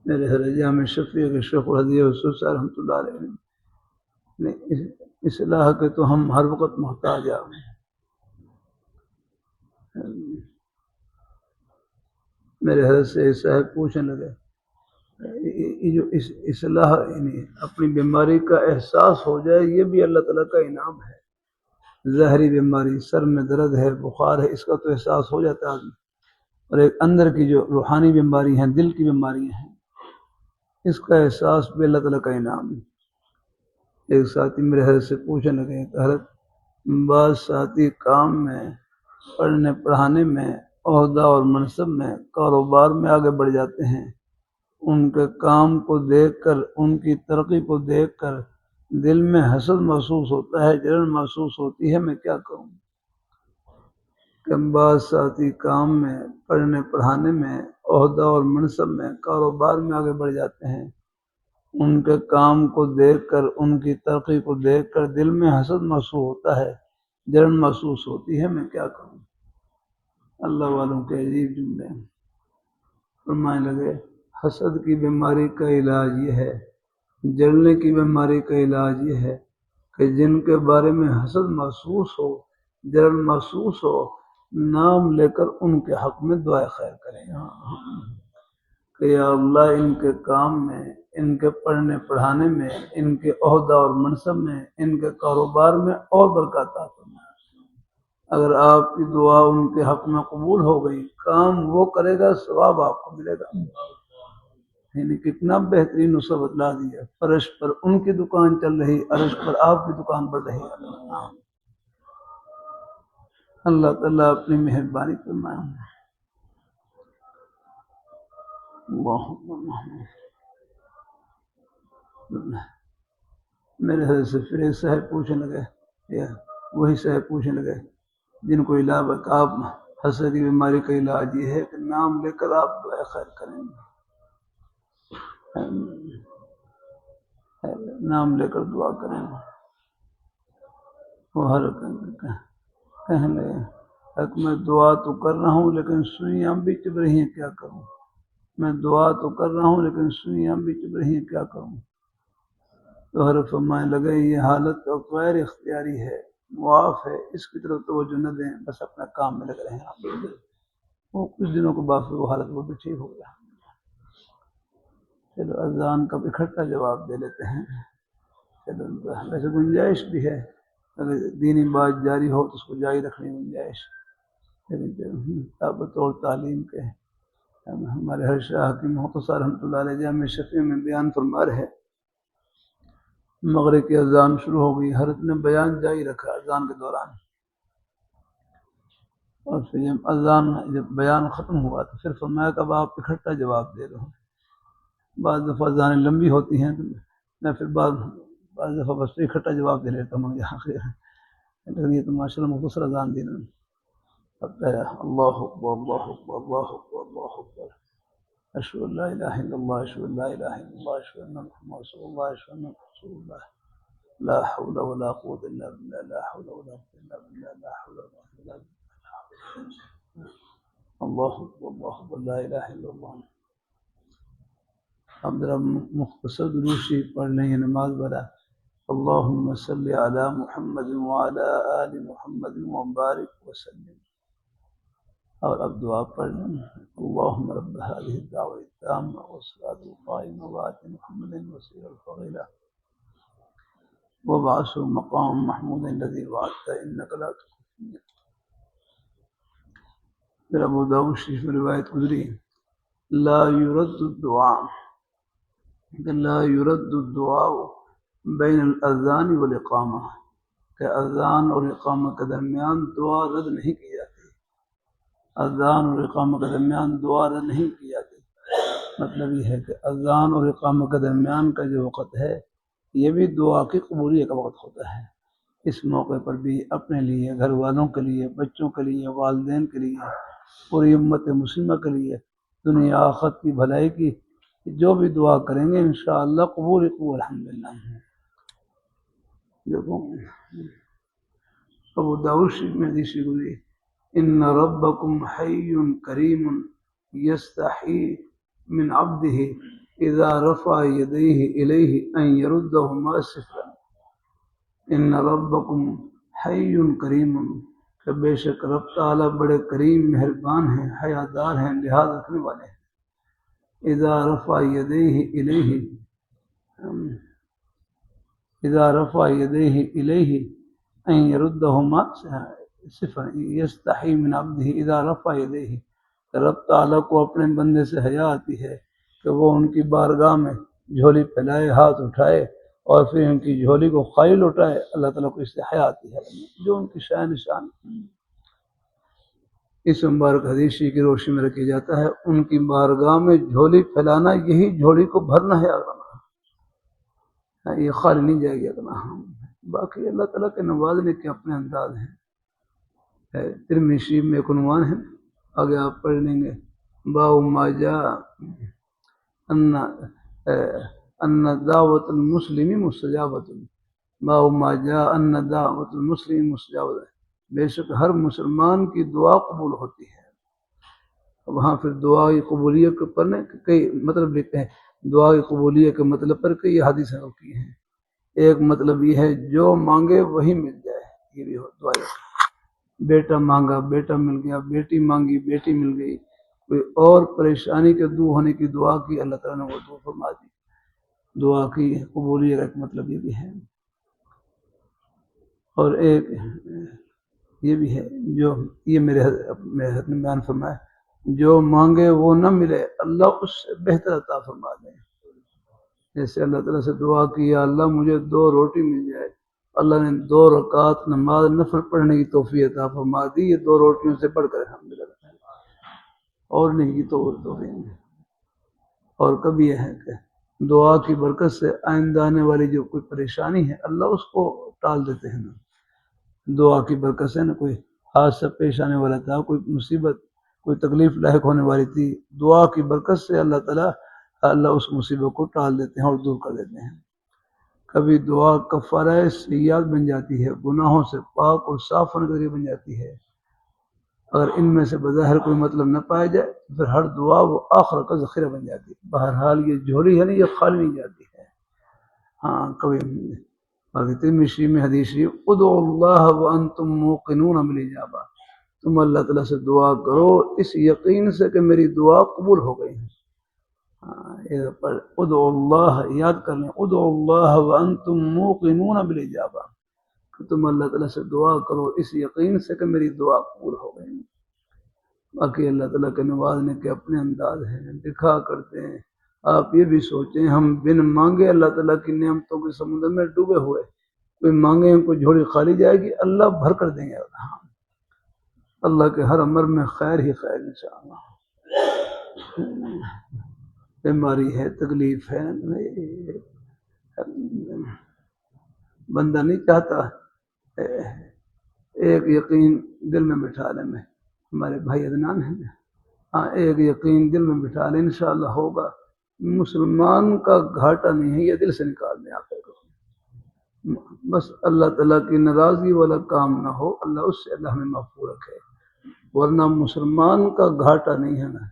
میرے حضرت جامع شفیع کے شیخ الحدیث رسول صاحب رحمۃ اللہ علیہ اصلاح کے تو ہم ہر وقت محتاج ہیں. میرے حضرت سے صاحب پوچھنے لگے یہ جو اصلاح یعنی اپنی بیماری کا احساس ہو جائے یہ بھی اللہ تعالیٰ کا انعام ہے. ظاہری بیماری سر میں درد ہے، بخار ہے، اس کا تو احساس ہو جاتا ہے، اور ایک اندر کی جو روحانی بیماری ہیں، دل کی بیماریاں ہیں، اس کا احساس بھی اللہ تعالیٰ کا انعام ہے. ایک ساتھی میرے حضرت سے پوچھنے لگے کہ حضرت بعض ساتھی کام میں، پڑھنے پڑھانے میں، عہدہ اور منصب میں، کاروبار میں آگے بڑھ جاتے ہیں، ان کے کام کو دیکھ کر، ان کی ترقی کو دیکھ کر دل میں حسد محسوس ہوتا ہے، جلن محسوس ہوتی ہے. میں کیا کروں؟ کہ بعض ساتھی کام میں، پڑھنے پڑھانے میں، عہدہ اور منصب میں، کاروبار میں آگے بڑھ جاتے ہیں، ان کے کام کو دیکھ کر، ان کی ترقی کو دیکھ کر دل میں حسد محسوس ہوتا ہے، جلن محسوس ہوتی ہے. میں کیا کروں؟ اللہ والوں کے عجیب جملے. فرمانے لگے حسد کی بیماری کا علاج یہ ہے، جلنے کی بیماری کا علاج یہ ہے کہ جن کے بارے میں حسد محسوس ہو، جلن محسوس ہو، نام لے کر ان کے حق میں دعائے خیر کریں کہ یا اللہ ان کے کام میں، ان کے پڑھنے پڑھانے میں، ان کے عہدہ اور منصب میں، ان کے کاروبار میں اور برکات عطا فرما. اگر آپ کی دعا ان کے حق میں قبول ہو گئی، کام وہ کرے گا، ثواب آپ کو ملے گا. یعنی کتنا بہترین نسخہ بتلا دیا. فرش پر ان کی دکان چل رہی، عرش پر آپ کی دکان بڑھ رہی. اللہ تعالیٰ اپنی مہربانی فرمائے. میرے حضرت سے پھر ایک صاحب پوچھنے لگے، یا وہی صاحب پوچھنے لگے جن کو علاج کا آپ حسد کی بیماری کا علاج یہ ہے کہ نام لے کر آپ دعا خیر کریں گے. نام لے کر دعا کریں گے. وہ ہر کہنے لگے میں دعا تو کر رہا ہوں لیکن سوئیاں بھی چبھ رہی ہیں، کیا کروں؟ میں دعا تو کر رہا ہوں لیکن سوئیاں بھی چبھ رہی ہیں، کیا کروں؟ تو حضرت فرمانے لگے یہ حالت غیر اختیاری ہے، معاف ہے، اس کی طرف توجہ نہ دیں، بس اپنا کام میں لگ رہے ہیں. وہ کچھ دنوں کے بعد وہ حالت وہ بھی ٹھیک ہو گیا. چلو اذان کا اکٹھا جواب دے لیتے ہیں. چلو ویسے گنجائش بھی ہے، اگر دینی بات جاری ہو تو اس کو جاری رکھنے کی گنجائش. طاقت اور تعلیم کے ہمارے ہر شاہ کی مختصر رحمۃ اللہ علیہ جامع شفیع میں بیان فرما رہے، مغرب کی اذان شروع ہو گئی، حضرت نے بیان جاری رکھا اذان کے دوران، اور پھر جب بیان ختم ہوا تو پھر فرمایا کہ اب آپ اکٹھا جواب دے رہے ہو. بعض دفعہ اذانیں لمبی ہوتی ہیں تو میں پھر بعض دفعہ بس اکٹھا جواب دے لیتا ہوں. لیکن یہ تو ماشاء اللہ مختصر اذان دی نا. اللہ اکبر اللہ اکبر اللہ اکبر اللہ اکبر اشہد ان لا الہ الا اللہ اشہد ان لا الہ الا اللہ اشہد ان محمد رسول اللہ اشہد ان رسول اللہ لا حول ولا قوة الا بالله لا حول ولا قوة الا بالله لا حول ولا قوة الا بالله اللہ اکبر اللہ اکبر لا الہ الا اللہ. اب ذرا مختصر درود شریف پڑھ لیں یہ نماز بڑا. اللہم صلی علی محمد وعلی آل محمد وبارک وسلم. اور اب دعا پڑھ لیں. اللہم رب هذه الدعوة التامة والصلاة القائمة وآت محمد الوسيلة الفضيلة وابعثه مقام محمود الذي وعدته إنك لا تخلف الميعاد. پھر ابو داؤد شریف میں روایت گزری لا يرد الدعاء بین الاذان والاقامہ، کہ اذان اور اقامہ کے درمیان دعا رد نہیں کی جاتی. اذان اور اقامہ کے درمیان دعا رد نہیں کی جاتی. مطلب یہ ہے کہ اذان اور اقامہ کے درمیان کا جو وقت ہے یہ بھی دعا کی قبولیت کا وقت ہوتا ہے. اس موقع پر بھی اپنے لیے، گھر والوں کے لیے، بچوں کے لیے، والدین کے لیے، پوری امت مسلمہ کے لیے، دنیا آخرت کی بھلائی کی جو بھی دعا کریں گے انشاءاللہ قبول الحمدللہ. دیکھو ابو داؤد شریف میں حدیث گزری ان ربکم حی کریم یستحی من عبده اذا رفع یدیہ الیہ ان یردہما صفرا. ان ربکم حی کریم، کہ بے شک رب تعالیٰ بڑے کریم مہربان ہیں، حیادار ہیں، لحاظ رکھنے والے ہیں. اذا رفع یدیہ الیہ ان یردہما صفرا یستحی من عبدہ اذا رفع یدیہ، کہ رب تعالیٰ کو اپنے بندے سے حیا آتی ہے کہ وہ ان کی بارگاہ میں جھولی پھیلائے، ہاتھ اٹھائے اور پھر ان کی جھولی کو خالی لوٹائے. اللہ تعالیٰ کو اس سے حیا آتی ہے جو ان کی شان. اس مبارک حدیث کی روشنی میں رکھی جاتا ہے ان کی بارگاہ میں جھولی پھیلانا، یہی جھولی کو بھرنا ہے. یہ خالی نہیں جائے گی اگلا. باقی اللہ تعالیٰ کے نوازنے کے اپنے انداز ہیں. ترمذی شریف میں ایک عنوان ہے، آگے آپ پڑھ لیں گے، باب ما جاء ان دعوت المسلم مستجابۃ. باب ما جاء ان دعوت المسلم مستجابۃ، بے شک ہر مسلمان کی دعا قبول ہوتی ہے. وہاں پھر دعا کی قبولیت پر کئی مطلب لکھتے ہیں. دعا کی قبولیت کے مطلب پر کئی حدیثیں ہوتی ہیں. ایک مطلب یہ ہے جو مانگے وہی مل جائے، یہ بھی دعا. بیٹا مانگا بیٹا مل گیا، بیٹی مانگی بیٹی مل گئی، کوئی اور پریشانی کے دور ہونے کی دعا کی اللہ تعالیٰ نے وہ دعا فرما دی. دعا کی قبولیت کا ایک مطلب یہ بھی ہے. اور ایک یہ بھی ہے جو یہ میرے حضرت نے بیان فرمایا جو مانگے وہ نہ ملے اللہ اس سے بہتر عطا فرما دیں۔ جیسے اللہ تعالیٰ سے دعا کی یا اللہ مجھے 2 روٹی مل جائے، اللہ نے 2 رکعت نماز نفل پڑھنے کی توفیق عطا فرما دی، یہ 2 روٹیوں سے بڑھ کر الحمدللہ اور نہیں کی تو نہیں۔ اور کبھی یہ ہے کہ دعا کی برکت سے آئندہ آنے والی جو کوئی پریشانی ہے اللہ اس کو ٹال دیتے ہیں نا، دعا کی برکت سے نا کوئی حادثہ پیش آنے والا تھا، کوئی مصیبت کوئی تکلیف لاحق ہونے والی تھی، دعا کی برکت سے اللہ اس مصیبت کو ٹال دیتے ہیں اور دور کر دیتے ہیں۔ کبھی دعا کفارہ سیئات بن جاتی ہے، گناہوں سے پاک اور صاف ہونے کے لیے بن جاتی ہے۔ اگر ان میں سے بظاہر کوئی مطلب نہ پایا جائے تو پھر ہر دعا وہ آخر کا ذخیرہ بن جاتی ہے۔ بہرحال یہ جھولی ہے نہیں، یہ خالی نہیں جاتی ہے۔ ہاں کبھی ترمذی میں حدیث ہے ادعوا اللہ وانتم موقنون بالاجابہ، تم اللہ تعالیٰ سے دعا کرو اس یقین سے کہ میری دعا قبول ہو گئی ہے۔ ادعوا اللہ یاد کر لیں، ادعوا اللہ وانتم موقنون بالاجابہ، کہ تم اللہ تعالیٰ سے دعا کرو اس یقین سے کہ میری دعا قبول ہو گئی۔ باقی اللہ تعالیٰ کے نوازنے کے اپنے انداز ہیں، دکھا کرتے ہیں۔ آپ یہ بھی سوچیں ہم بن مانگے اللہ تعالیٰ کی نعمتوں کے سمندر میں ڈوبے ہوئے، کوئی مانگے ہم کوئی جھولی خالی جائے گی، اللہ بھر کر دیں گے۔ اللہ کے ہر امر میں خیر ہی خیر انشاءاللہ۔ بیماری ہے، تکلیف ہے، بندہ نہیں چاہتا ایک یقین دل میں بٹھا لیں، میں ہمارے بھائی عدنان ہیں، ہاں ایک یقین دل میں بٹھا لیں انشاءاللہ ہوگا۔ مسلمان کا گھاٹا نہیں ہے، یہ دل سے نکال دیں آپ کو، بس اللہ تعالیٰ کی ناراضگی والا کام نہ ہو، اللہ اس سے اللہ ہمیں محفوظ رکھے۔ ورنہ مسلمان کا گھاٹا نہیں ہے نا،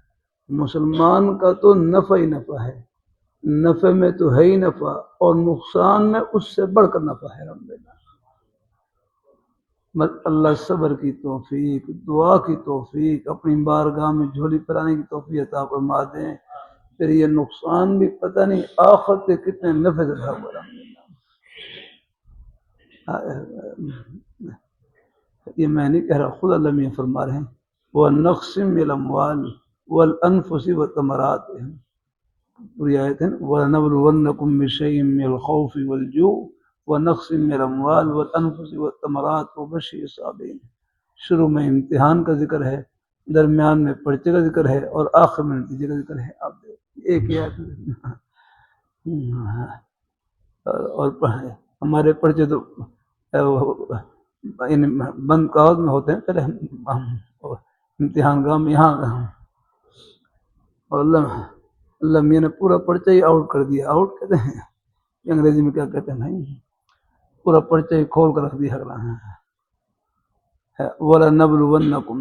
مسلمان کا تو نفع ہی نفع ہے، نفع میں تو ہے ہی نفع اور نقصان میں اس سے بڑھ کر نفع ہے۔ الحمدللہ بس اللہ صبر کی توفیق، دعا کی توفیق، اپنی بارگاہ میں جھولی پرانے کی توفیق عطا فرما دیں، پھر یہ نقصان بھی پتہ نہیں آخرت کے کتنے نفع سے بھرا ہوا۔ یہ میں نہیں کہہ رہا، خود اللہ میں فرما رہے ہیں وَنَقْسِمْ مِنَ الْأَمْوَالِ وَالْأَنفُسِ وَالثَّمَرَاتِ، پوری آیت ہے وَلَنَبْلُوَنَّكُم بِشَيْءٍ مِّنَ الْخَوْفِ وَالْجُوعِ وَنَقْسٍ مِّنَ الْأَمْوَالِ وَالْأَنفُسِ وَالثَّمَرَاتِ وَبَشِّرِ الصَّابِرِينَ۔ شروع میں امتحان کا ذکر ہے، درمیان میں پرچے کا ذکر ہے اور آخر میں نتیجے کا ذکر ہے۔ آپ ایک ہی آیت اور ہمارے پرچے تو بند کاغذ میں ہوتے ہیں، پہلے امتحان گاہ میں یہاں اور اللہ میاں نے پورا پرچہ ہی آؤٹ کر دیا۔ آؤٹ کہتے ہیں انگریزی میں کیا کہتے ہیں بھائی، پورا پرچہ ہی کھول کر رکھ دیا اگلا ہے۔ وَلَنَبْلُوَنَّكُمْ،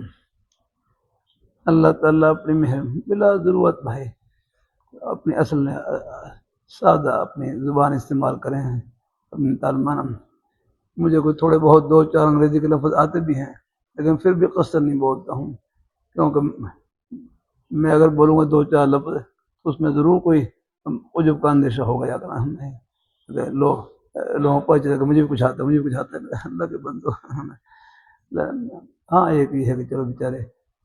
اللہ تعالیٰ اپنی مہر بلا ضرورت بھائی اپنی اصل سادہ اپنی زبان استعمال کریں، اپنی تعلمان۔ مجھے کوئی تھوڑے بہت 2-4 انگریزی کے لفظ آتے بھی ہیں لیکن پھر بھی قصر نہیں بولتا ہوں، کیونکہ میں اگر بولوں گا 2-4 لفظ اس میں ضرور کوئی عجب کا اندیشہ ہوگا یا کرنا ہمیں لوگوں کو پتہ کہ مجھے بھی کچھ آتا ہے، مجھے بھی کچھ آتا ہے۔ اللہ کے بندو، ہاں ایک یہ ہے کہ چلو بیچارے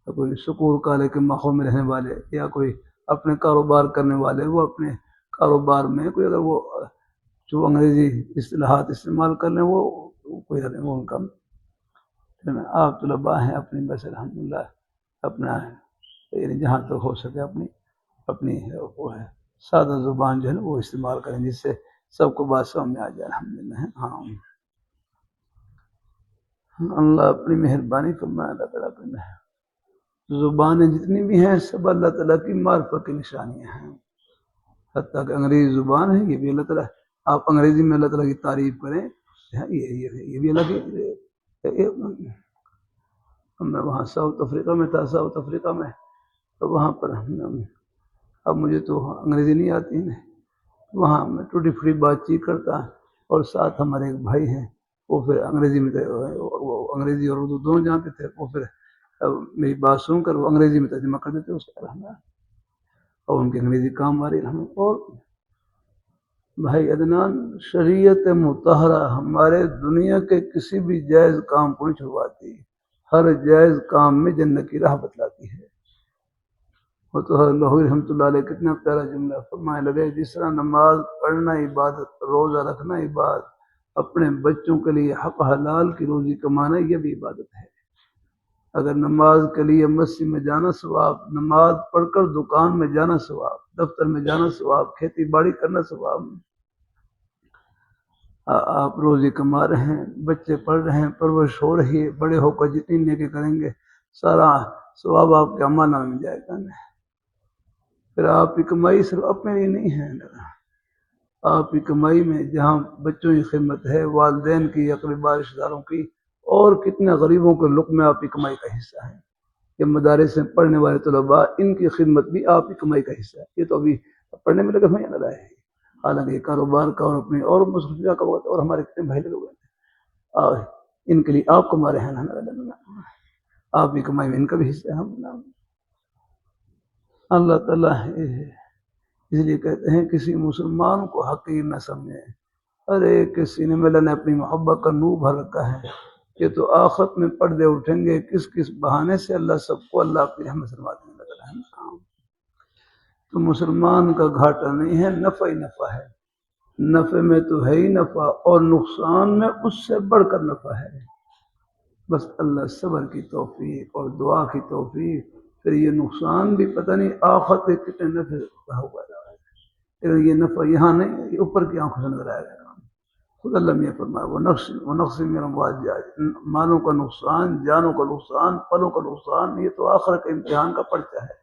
کوئی سکول کالج کے ماحول میں رہنے والے یا کوئی اپنے کاروبار کرنے والے، وہ اپنے کاروبار میں کوئی اگر وہ جو انگریزی اصطلاحات استعمال کر لیں وہ کوئی حد نہیں، وہ ان کا آپ طلباء ہیں اپنی بس الحمدللہ اپنا یعنی جہاں تک ہو سکے اپنی وہ ہے سادہ زبان جو ہے نا وہ استعمال کریں جس سے سب کو بات سمجھ میں آ جائے الحمدللہ۔ ہاں اللہ اپنی مہربانی فرمائے، اللہ تعالیٰ اپنی زبانیں جتنی بھی ہیں سب اللہ تعالیٰ کی معرفت کی نشانیاں ہیں، حتیٰ کہ انگریزی زبان ہے یہ بھی اللہ تعالیٰ، آپ انگریزی میں اللہ تعالیٰ کی تعریف کریں یہ بھی اللہ کی۔ میں وہاں ساؤتھ افریقہ میں تھا، ساؤتھ افریقہ میں تو وہاں پر اب مجھے تو انگریزی نہیں آتی ہے، وہاں میں ٹوٹی فری بات چیت کرتا اور ساتھ ہمارے ایک بھائی ہیں وہ پھر انگریزی میں وہ انگریزی اور اردو دونوں جانتے تھے، وہ پھر میری بات سن کر وہ انگریزی میں ترجمہ کر دیتے اس کا اور ان کی انگریزی کام آ رہی ہے۔ اور بھائی عدنان شریعت مطہرہ ہمارے دنیا کے کسی بھی جائز کام کو نہیں چھڑواتی، ہر جائز کام میں جنت کی راہ بتلاتی ہے۔ وہ تو لاہوری رحمۃ اللہ علیہ کتنا پیارا جملہ فرمائے لگے، جس طرح نماز پڑھنا عبادت، روزہ رکھنا عبادت، اپنے بچوں کے لیے حق حلال کی روزی کمانا یہ بھی عبادت ہے۔ اگر نماز کے لیے مسجد میں جانا ثواب، نماز پڑھ کر دکان میں جانا ثواب، دفتر میں جانا ثواب، کھیتی باڑی کرنا ثواب، آپ روزی کما رہے ہیں، بچے پڑھ رہے ہیں، پرورش ہو رہی ہے، بڑے ہو کر جتنی نیکی کریں گے سارا ثواب آپ کے اعمال نامے میں جائے گا۔ پھر آپ کی کمائی صرف اپنے لیے نہیں ہے، آپ کی کمائی میں جہاں بچوں کی خدمت ہے، والدین کی، اقرباء رشتہ داروں کی، اور کتنے غریبوں کے لقمے آپ کی کمائی کا حصہ ہے۔ یہ مدارس میں پڑھنے والے طلباء، ان کی خدمت بھی آپ کی کمائی کا حصہ ہے۔ یہ تو ابھی پڑھنے میں لگے ہوئے ہیں لگا ہے، حالانکہ یہ کاروبار کا اور اپنی اور مصروفیات کا وقت، اور ہمارے کتنے بھائی لگے ہوئے ہیں، اور ان کے لیے آپ کما رہے ہیں، آپ کی کمائی میں ان کا بھی حصہ ہے۔ اللہ تعالیٰ اس لیے کہتے ہیں کسی مسلمان کو حقیر نہ سمجھیں، ارے کسی نے اللہ نے اپنی محبت کا نور بھر رکھا ہے، یہ تو آخرت میں پردے اٹھیں گے، کس کس بہانے سے اللہ سب کو اللہ اپنی رحمت سے نوازنے لگا ہے۔ تو مسلمان کا گھاٹا نہیں ہے، نفع ہی نفع ہے، نفع میں تو ہے ہی نفع، اور نقصان میں اس سے بڑھ کر نفع ہے۔ بس اللہ صبر کی توفیق اور دعا کی توفیق، پھر یہ نقصان بھی پتہ نہیں آخرت کے کتنے نفع ہوگا، لیکن یہ نفع یہاں نہیں، یہ اوپر کی آنکھوں سے نظر آئے گا۔ خود اللہ نے فرمایا وہ نقص میرا مالوں کا نقصان، جانوں کا نقصان، پلوں کا نقصان، یہ تو آخر کے امتحان کا پرچہ ہے۔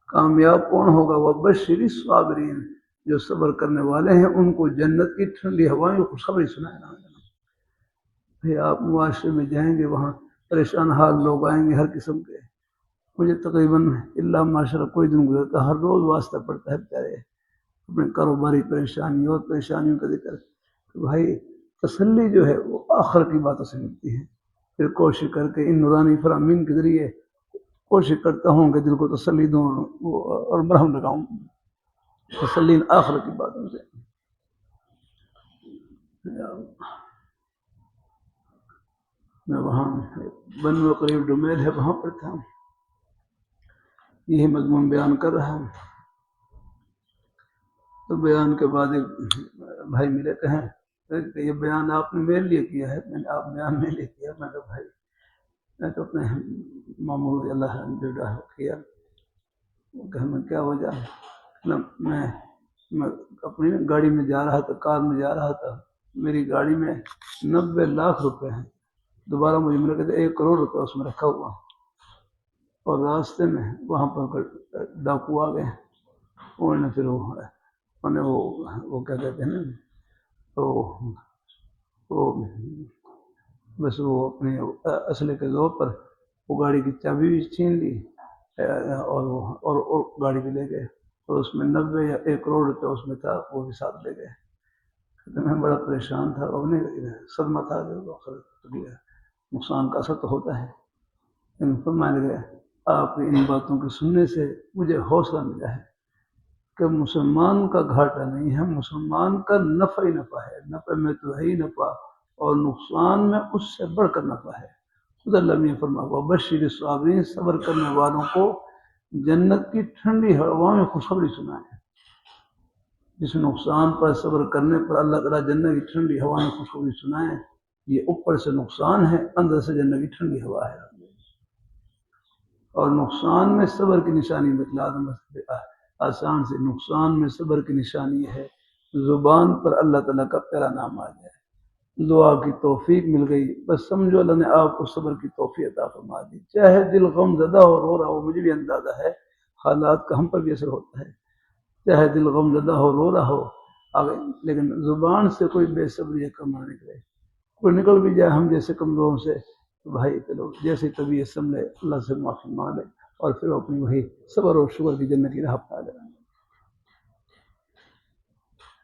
کامیاب کون ہوگا؟ وہ بشر الصابرین، جو صبر کرنے والے ہیں ان کو جنت کی ٹھنڈی ہوائیں خوشخبری سنائے گا۔ پھر آپ معاشرے میں جائیں گے، وہاں پریشان حال لوگ آئیں گے ہر قسم کے۔ مجھے تقریباً اللہ ماشاءاللہ کوئی دن گزرتا ہر روز واسطہ پڑتا ہے بیچارے اپنے کاروباری پریشانیوں اور پریشانیوں کا ذکر۔ تو بھائی تسلی جو ہے وہ آخر کی باتوں سے ملتی ہے۔ پھر کوشش کر کے ان نورانی فرامین کے ذریعے کوشش کرتا ہوں کہ دل کو تسلی دوں اور مرہم لگاؤں، تسلی ان آخر کی باتوں سے۔ میں وہاں بنو قریب ڈومیل ہے، وہاں پر تھا، یہی مضمون بیان کر رہا ہوں۔ تو بیان کے بعد ایک بھائی ملے، کہیں کہ یہ بیان آپ نے میرے لیے کیا ہے؟ میں نے آپ بیان میرے لیے کیا؟ میں کہا بھائی میں تو اپنے معمول اللہ جڑا کیا۔ کہ میں کیا وجہ؟ میں اپنی گاڑی میں جا رہا تھا، کار میں جا رہا تھا، میری گاڑی میں 90 لاکھ روپے ہیں، دوبارہ مجھے ملا کہ 1 کروڑ روپے اس میں رکھا ہوا، اور راستے میں وہاں پر ڈاکو آ گئے، انہوں نے پھر وہ کیا کہتے ہیں نا، وہ بس وہ اپنے اسلحے کے زور پر وہ گاڑی کی چابی بھی چھین لی، اور گاڑی بھی لے گئے، اور اس میں 90 یا 1 کروڑ روپے اس میں تھا، وہ بھی ساتھ لے گئے۔ میں بڑا پریشان تھا، صدمہ تھا، نقصان کا اثر تو ہوتا ہے۔ لیکن فرمانے لگے آپ کی ان باتوں کے سننے سے مجھے حوصلہ ملا ہے کہ مسلمان کا گھاٹا نہیں ہے، مسلمان کا نفع ہی نفع ہے، نفع میں تو ہے ہی نفع، اور نقصان میں اس سے بڑھ کر نفع ہے۔ خود اللہ نے فرمایا بشر الصابرین، صبر کرنے والوں کو جنت کی ٹھنڈی ہوائیں خوشخبری سنائے۔ جس نقصان پر صبر کرنے پر اللہ تعالیٰ جنت کی ٹھنڈی ہوائیں خوشخبری سنائے، یہ اوپر سے نقصان ہے، اندر سے جنت کی ٹھنڈی ہوا ہے۔ اور نقصان میں صبر کی نشانی بتلا دوں، آسان سے نقصان میں صبر کی نشانی ہے، زبان پر اللہ تعالیٰ کا پیارا نام آ جائے، دعا کی توفیق مل گئی، بس سمجھو اللہ نے آپ کو صبر کی توفیق عطا فرما دی۔ چاہے دل غم زدہ ہو، رو رہا ہو، مجھے بھی اندازہ ہے حالات کا ہم پر بھی اثر ہوتا ہے، چاہے دل غم زدہ ہو، رو رہا ہو آگے، لیکن زبان سے کوئی بے صبری کم نہ نکلے، کوئی نکل بھی جائے ہم جیسے کمزوروں سے، بھائی چلو جیسے طبیعت سنبھلے اللہ سے معافی مانگے، اور پھر اپنی وہی صبر اور شکر کی جنت کی راہ پا لے۔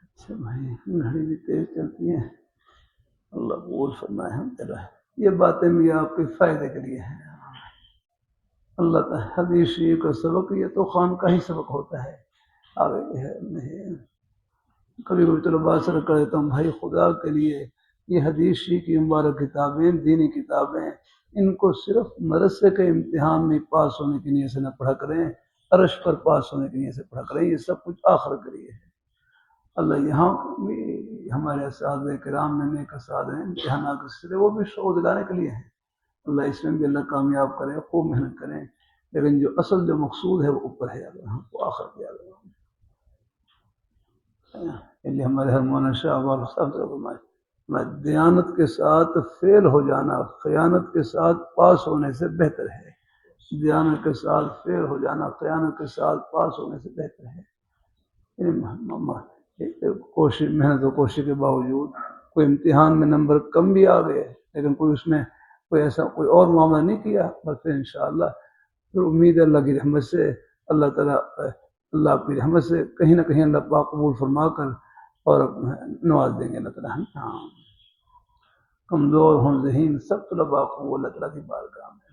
اچھا بھائی گھڑی بھی تیز چلتی ہیں، اللہ قبول فرمائے ہم چلا ہے، یہ باتیں بھی آپ کے فائدے کے لیے ہیں۔ اللہ تعالیٰ حدیث کا سبق یہ تو خانقاہی سبق ہوتا ہے، آگے ہے نہیں۔ کبھی کبھی چلو بات سر کر دیتا ہوں، بھائی خدا کے لیے یہ حدیث کی مبارک کتابیں، دینی کتابیں، ان کو صرف مدرسے کے امتحان میں پاس ہونے کی نیت سے نہ پڑھا کریں، عرش پر پاس ہونے کے لیے سے پڑھا کریں. یہ سب کچھ آخرت کے لیے ہے. اللہ یہاں بھی ہمارے اساتذہ کرام میں نیک اساتذہ ہیں امتحانات کے سلسلے وہ بھی شعور دلانے کے لیے ہیں. اللہ اس میں بھی اللہ کامیاب کرے, خوب محنت کریں, لیکن جو اصل جو مقصود ہے وہ اوپر ہے, ہم کو آخرت یاد رکھیں. لیے ہمارے ہر مولانا شاہ والا صاحب سے فرمائے دیانت کے ساتھ فیل ہو جانا خیانت کے ساتھ پاس ہونے سے بہتر ہے. دیانت کے ساتھ فیل ہو جانا خیانت کے ساتھ پاس ہونے سے بہتر ہے. کوشش محنت و کوشش کے باوجود کوئی امتحان میں نمبر کم بھی آ گئے لیکن کوئی اس میں کوئی ایسا کوئی اور معاملہ نہیں کیا, بس پھر انشاءاللہ پھر امید ہے اللہ کی رحمت سے اللہ تعالیٰ اللہ کی رحمت سے کہیں نہ کہیں اللہ پاک قبول فرما کر اور نواز دیں گے اللہ تعالیٰ. ہاں کمزور ہوں ذہین سب طلباء کو اللہ تعالیٰ کی بارگاہ میں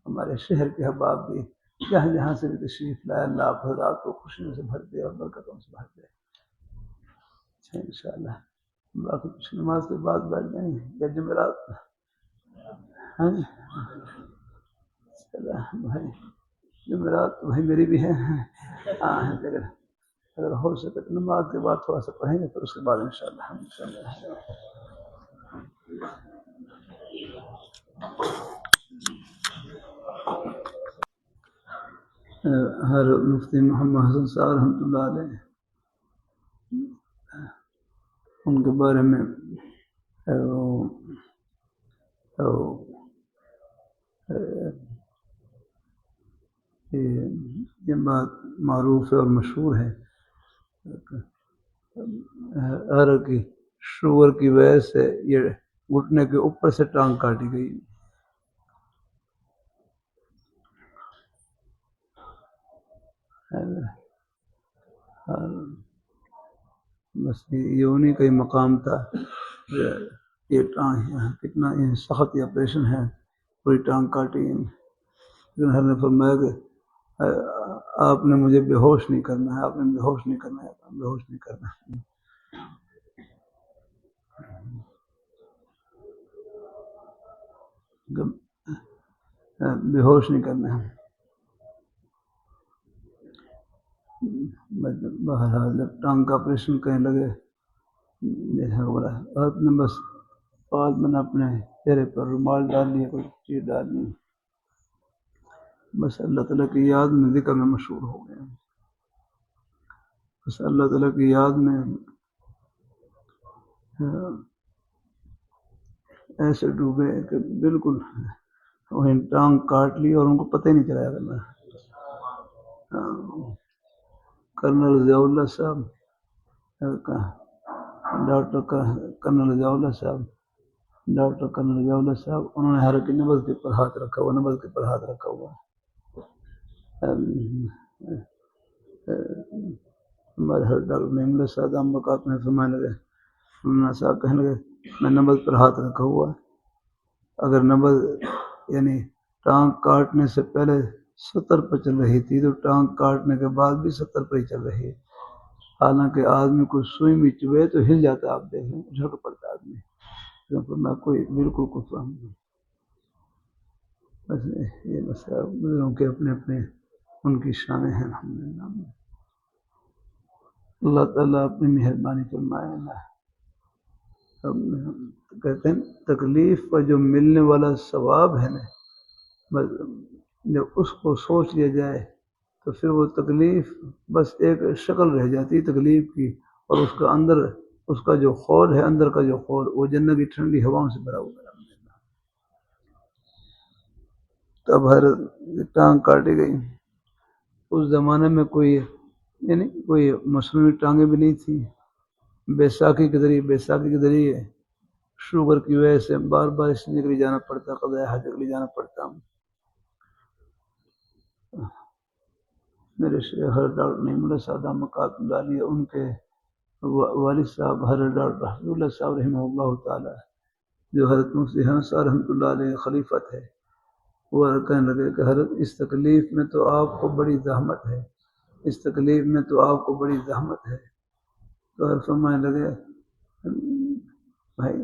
ہمارے شہر کے احباب بھی جہاں جہاں سے بھی تشریف لائے اللہ آپ حضرات کو خوشیوں سے بھر دے اور برکتوں سے بھر دے. اچھا انشاءاللہ باقی کچھ نماز کے بعد بیٹھ جائیں گے یا جمعرات. ہاں بھائی جمعرات بھائی میری بھی ہے ہاں, لیکن اگر ہو سکے تو نماز کے بعد تھوڑا سا پڑھیں گے پھر اس کے بعد انشاءاللہ ہم ہر مفتی محمد حسن صاحب رحمۃ اللہ علیہ ان کے بارے میں یہ بات معروف ہے اور مشہور ہے. ہر کی شوگر کی وجہ سے یہ گھٹنے کے اوپر سے ٹانگ کاٹی گئی. بس یہ انہیں کا ہی مقام تھا. یہ ٹانگ کتنا سخت یہ آپریشن ہے, پوری ٹانگ کاٹی. لیکن ہر نے فرمایا کہ آپ نے مجھے بے ہوش نہیں کرنا ہے, آپ نے بے ہوش نہیں کرنا ہے, بے ہوش نہیں کرنا ہے. بے ہوش نہیں کرنا ہے. بہرحال جب ٹانگ کا آپریشن کہنے لگے جیسا ہو رہا ہے آپ نے بس بعد میں نے اپنے چہرے پر رومال ڈال لیا, کوئی چیز ڈال لی, بس اللہ تعالیٰ کی یاد میں ذکر میں مشہور ہو گئے. بس اللہ تعالیٰ کی یاد میں ایسے ڈوبے کہ بالکل انہیں ٹانگ کاٹ لی اور ان کو پتہ ہی نہیں چلا کرنا. کرنل ضیاء اللہ صاحب ڈاکٹر کرنل ضیاء اللہ صاحب انہوں نے ہر کی نبض کے پر ہاتھ رکھا ہوا, نبض کے پر ہاتھ رکھا ہوا. ہمارے ہر ڈاکٹر نعیم اللہ صاحب مقات میں فرمانے لگے, مولانا صاحب کہنے لگے میں نبض پر ہاتھ رکھا ہوا, اگر نبض یعنی ٹانگ کاٹنے سے پہلے 70 پر چل رہی تھی تو ٹانگ کاٹنے کے بعد بھی 70 پر ہی چل رہی ہے. حالانکہ آدمی کو سوئی میں چبھے تو ہل جاتا ہے, آپ دیکھ لیں جھڑک پڑتا ہے آدمی, میں کوئی بالکل کچھ فہم نہیں. بس یہ مسئلہ بزرگوں کے اپنے اپنے ان کی شانیں ہیں. الحمدللہ اللہ تعالیٰ اپنی مہربانی فرمائے. کہتے ہیں تکلیف پر جو ملنے والا ثواب ہے نا, بس جب اس کو سوچ لیا جائے تو پھر وہ تکلیف بس ایک شکل رہ جاتی تکلیف کی, اور اس کا اندر اس کا جو خول ہے, اندر کا جو خول وہ جنت کی ٹھنڈی ہواؤں سے بھرا ہوا ہے. تب ہر ٹانگ کاٹی گئی. اس زمانے میں کوئی یعنی کوئی مصنوعی ٹانگیں بھی نہیں تھیں. بیساکھی کے ذریعے شوگر کی وجہ سے بار بار اس لیے جانا پڑتا, قضاء حاجت کے لیے جانا پڑتا. میرے شیخ حضرت ڈاکٹر نعیم اللہ صاحب مقات ڈالی, ان کے والد صاحب حضرت ڈاکٹر حفیظ اللہ صاحب رحمہ اللہ تعالی, جو حضرت مفتی حسن صاحب رحمۃ اللہ علیہ خلیفہ تھے, وہ کہنے لگے کہ حضرت اس تکلیف میں تو آپ کو بڑی زحمت ہے, اس تکلیف میں تو آپ کو بڑی زحمت ہے. تو حضرت فرمانے لگے بھائی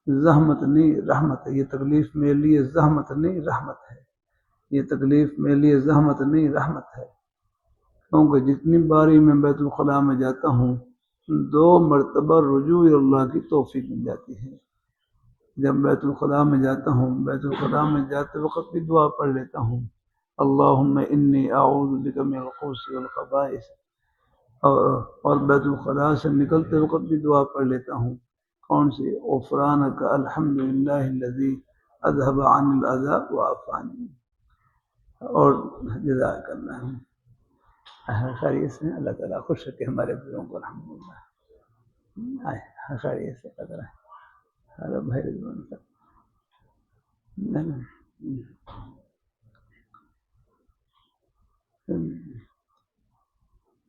زحمت نہیں رحمت ہے, یہ تکلیف میرے لیے زحمت نہیں رحمت ہے, یہ تکلیف میرے لیے زحمت نہیں رحمت ہے. کیونکہ جتنی باری میں بیت الخلاء میں جاتا ہوں 2 مرتبہ رجوع اللہ کی توفیق مل جاتی ہے۔ جب بیت الخلاء میں جاتا ہوں، بیت الخلاء میں جاتے وقت بھی دعا پڑھ لیتا ہوں، اللہم انی اعوذ بک من الخبث والخبائث، اور بیت الخلاء سے نکلتے وقت بھی دعا پڑھ لیتا ہوں، کون سی؟ غفرانک الحمدللہ الذی اذهب عنی الاذی وعافانی، اور جزاک اللہ خیریت سے۔ اللہ تعالیٰ خوش رکھے ہمارے بزرگوں کو، الحمدللہ خیریت سے قدر ہے۔ ہر بھائی رضوان صاحب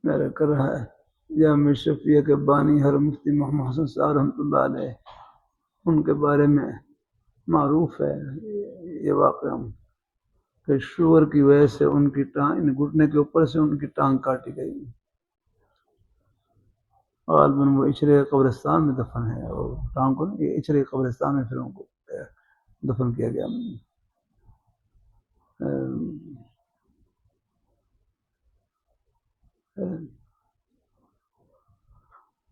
میرا کر رہا ہے جامع شفیع کے بانی ہر مفتی محمد حسن صاحب رحمۃ اللہ علیہ، ان کے بارے میں معروف ہے یہ واقعہ کہ شوگر کی وجہ سے ان کی ٹانگ، گھٹنے کے اوپر سے ان کی ٹانگ کاٹی گئی، غالباً وہ اچرے قبرستان میں دفن ہے، اور ٹانگ کو یہ اچرے قبرستان میں پھر ان کو دفن کیا گیا۔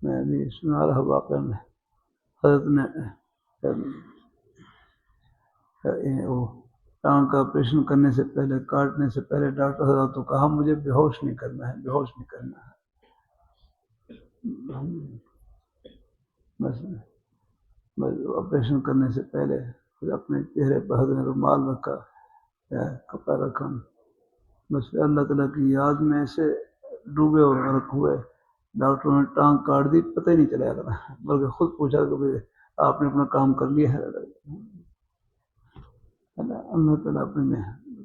میں بھی سنا رہا واقعہ میں حضرت نے وہ ٹانگ کا آپریشن کرنے سے پہلے، کاٹنے سے پہلے ڈاکٹر حضرت کو کہا مجھے بے ہوش نہیں کرنا ہے، بے ہوش نہیں کرنا ہے، بس آپریشن کرنے سے پہلے اپنے چہرے پر حضرت نے رومال رکھا یا کپڑا رکھا، بس اللہ تعالیٰ کی یاد میں ایسے ڈوبے اور غرق ہوئے، ڈاکٹروں نے ٹانگ کاٹ دی، پتہ ہی نہیں چلا بلکہ خود پوچھا کہ آپ نے اپنا کام کر لیا ہے۔ اللہ تعالیٰ اپنے میں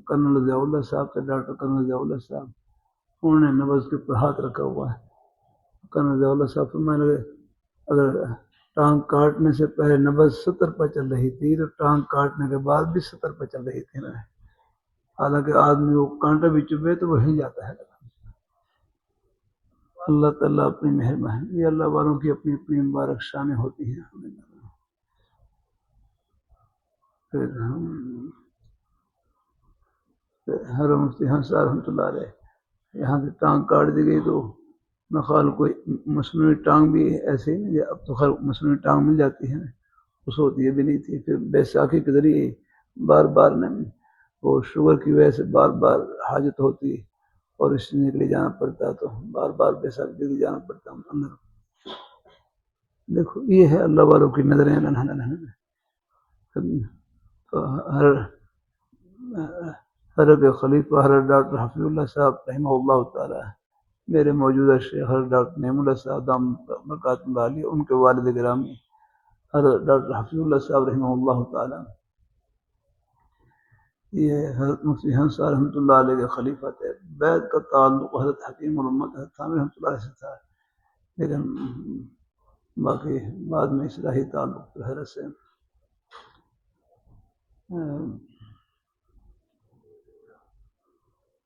کرنل ضیاء اللہ صاحب سے، ڈاکٹر کرنل ضیاء اللہ صاحب، انہوں نے نبض کے اوپر ہاتھ رکھا ہوا ہے۔ کرنل ضیاء اللہ صاحب فرمانے لگے اگر ٹانگ کاٹنے سے پہلے نبض 70 پر چل رہی تھی تو ٹانگ کاٹنے کے بعد بھی 70 پر چل رہی تھی نا، حالانکہ آدمی وہ کانٹا بھی چبھے تو وہ ہل جاتا ہے۔ اللہ تعالیٰ اپنی مہربانی، یہ اللہ والوں کی اپنی اپنی مبارک شانیں ہوتی ہیں۔ پھر حضرت مفتی حسن صاحب رحمۃ اللہ علیہ یہاں سے ٹانگ کاٹ دی گئی تو میں خیال کوئی مصنوعی ٹانگ بھی ایسے ہی نہیں، اب تو خیر مصنوعی ٹانگ مل جاتی ہے، اس وقت یہ بھی نہیں تھی۔ پھر بیساکھی کے ذریعے بار بار وہ شوگر کی وجہ سے بار بار حاجت ہوتی اور اس سے نکلے جانا پڑتا، تو بار بار بیساکھی کے جانا پڑتا اندر۔ دیکھو یہ ہے اللہ والوں کی نظریں۔ حضرت خلیفہ حضرت ڈاکٹر حفیظ اللہ صاحب رحمہ اللہ تعالی، میرے موجودہ شیخ حضرت ڈاکٹر نعیم اللہ صاحب دام برکاتہ اللہ علیہ، ان کے والد گرامی حضرت ڈاکٹر حفیظ اللہ صاحب رحمہ اللہ تعالی، یہ حضرت مفتی حسن صاحب رحمۃ اللہ علیہ کے خلیفہ تھے۔ بیعت کا تعلق حضرت حکیم الامت حضرت ثانوی رحمۃ اللہ علیہ سے تھا، لیکن باقی بعد میں اصلاحی تعلق حضرت سے۔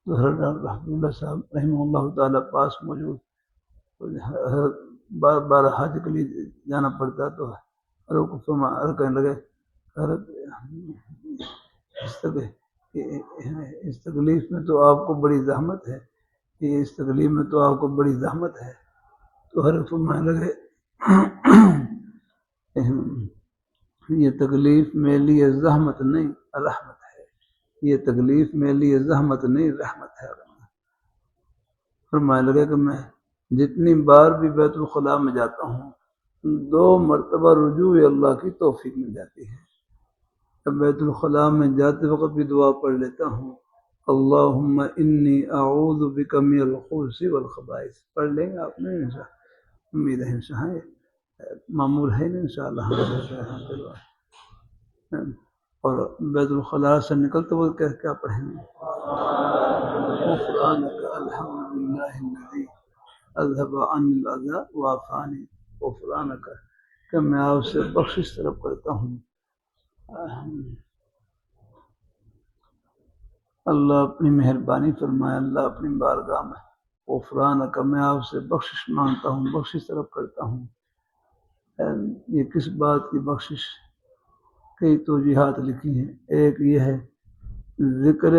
حضرت ڈاکٹر حفیظ اللہ صاحب رحمہ اللہ تعالیٰ پاس موجود، بار بار حج کے لیے جانا پڑتا تو کہنے لگے حضرت اس تکلیف میں تو آپ کو بڑی زحمت ہے، اس تکلیف میں تو آپ کو بڑی زحمت ہے، تو حضرت فرمانے لگے یہ تکلیف میرے لیے زحمت نہیں رحمت ہے، یہ تکلیف میرے لیے زحمت نہیں رحمت ہے۔ فرمانے لگے کہ میں جتنی بار بھی بیت الخلاء میں جاتا ہوں 2 مرتبہ رجوع اللہ کی توفیق مل جاتی ہے۔ بیت الخلاء میں جاتے وقت بھی دعا پڑھ لیتا ہوں، اللہم انی اعوذ بک من الخبث والخبائث، پڑھ لیں گے آپ نے انشاءاللہ، امید ہے انشاءاللہ معمول ہے نا انشاءاللہ۔ اور بیت الخلاء سے نکلتے وقت کیا پڑھیں گے؟ غفرانک الحمدللہ الذی اذهب عنی الاذی وعافانی، غفرانک کہ میں آپ سے بخشش طلب کرتا ہوں، اللہ اپنی مہربانی فرمائے، اللہ اپنی بارگاہ میں غفرانک میں آپ سے بخشش مانگتا ہوں، بخشش طلب کرتا ہوں۔ یہ کس بات کی بخشش؟ کئی توجیحات لکھی ہیں، ایک یہ ہے ذکر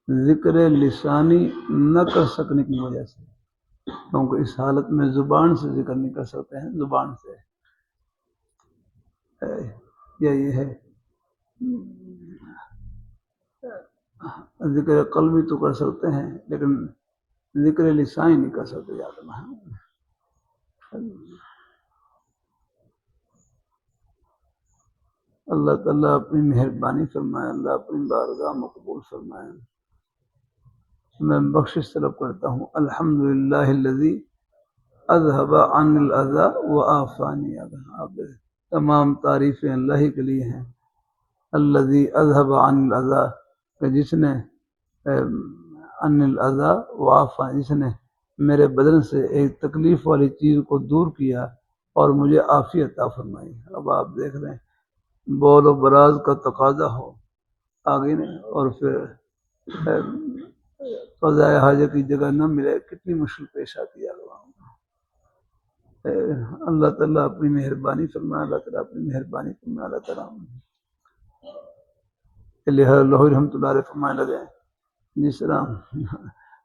ذکر لسانی نہ کر سکنے کی وجہ سے، کیونکہ اس حالت میں زبان سے ذکر نہیں کر سکتے ہیں، زبان سے یہ ہے ذکر قلبی تو کر سکتے ہیں لیکن ذکر لسانی نہیں کر سکتے زیادہ۔ اللہ تعالیٰ اپنی مہربانی فرمائے، اللہ اپنی بارگاہ میں قبول فرمائے۔ میں بخشش طلب کرتا ہوں، الحمدللہ الذی اذهب عن الاذى وعافانی۔ اب تمام تعریفیں اللہ ہی کے لیے ہیں، الذی اذهب عن الاذى، کہ جس نے عن الاذى وعافانی، جس نے میرے بدن سے ایک تکلیف والی چیز کو دور کیا اور مجھے عافیت عطا فرمائی۔ اب آپ دیکھ رہے ہیں بول و براز کا تقاضا ہو آگے نہیں، اور پھر قضائے حاجت کی جگہ نہ ملے، کتنی مشکل پیش آتی ہے۔ اللہ تعالیٰ اپنی مہربانی فرمائے، اللہ تعالیٰ اپنی مہربانی فرمائے، اللہ تعالیٰ لہٰذا رحمۃ اللہ علیہ فرمائے لگے جس طرح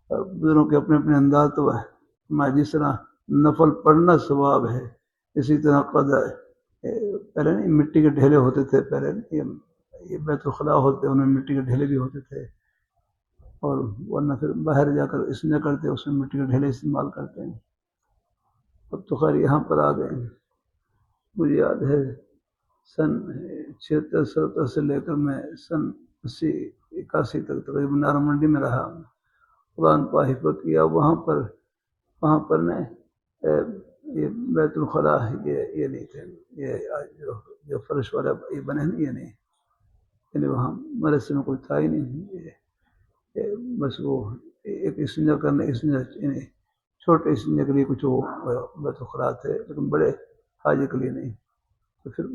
بزرگوں کے اپنے اپنے انداز تو ہے، جس طرح نفل پڑھنا ثواب ہے، اسی طرح قضا پہلے نہیں مٹی کے ڈھیلے ہوتے تھے، پہلے یہ بیت الخلاء ہوتے ان میں مٹی کے ڈھیلے بھی ہوتے تھے، اور ورنہ پھر باہر جا کر استنجا کرتے اس میں مٹی کے ڈھیلے استعمال کرتے ہیں۔ اب تو خیر یہاں پر آ گئے۔ مجھے یاد ہے سن 76-77 سے لے کر میں سن 80-81 تک تقریباً نارا منڈی میں رہا، قرآن پاک حفظ کیا۔ وہاں پر نے یہ بیت الخلاء یہ نہیں تھے، یہ جو فرش والا یہ بنے ہیں یہ نہیں، یعنی وہاں مدرسے میں کوئی تھا ہی نہیں، بس وہ ایک استنجا کرنے یعنی چھوٹے استنجا کے لیے کچھ وہ بیت الخلاء تھے، لیکن بڑے حاجت کے لیے نہیں۔ تو پھر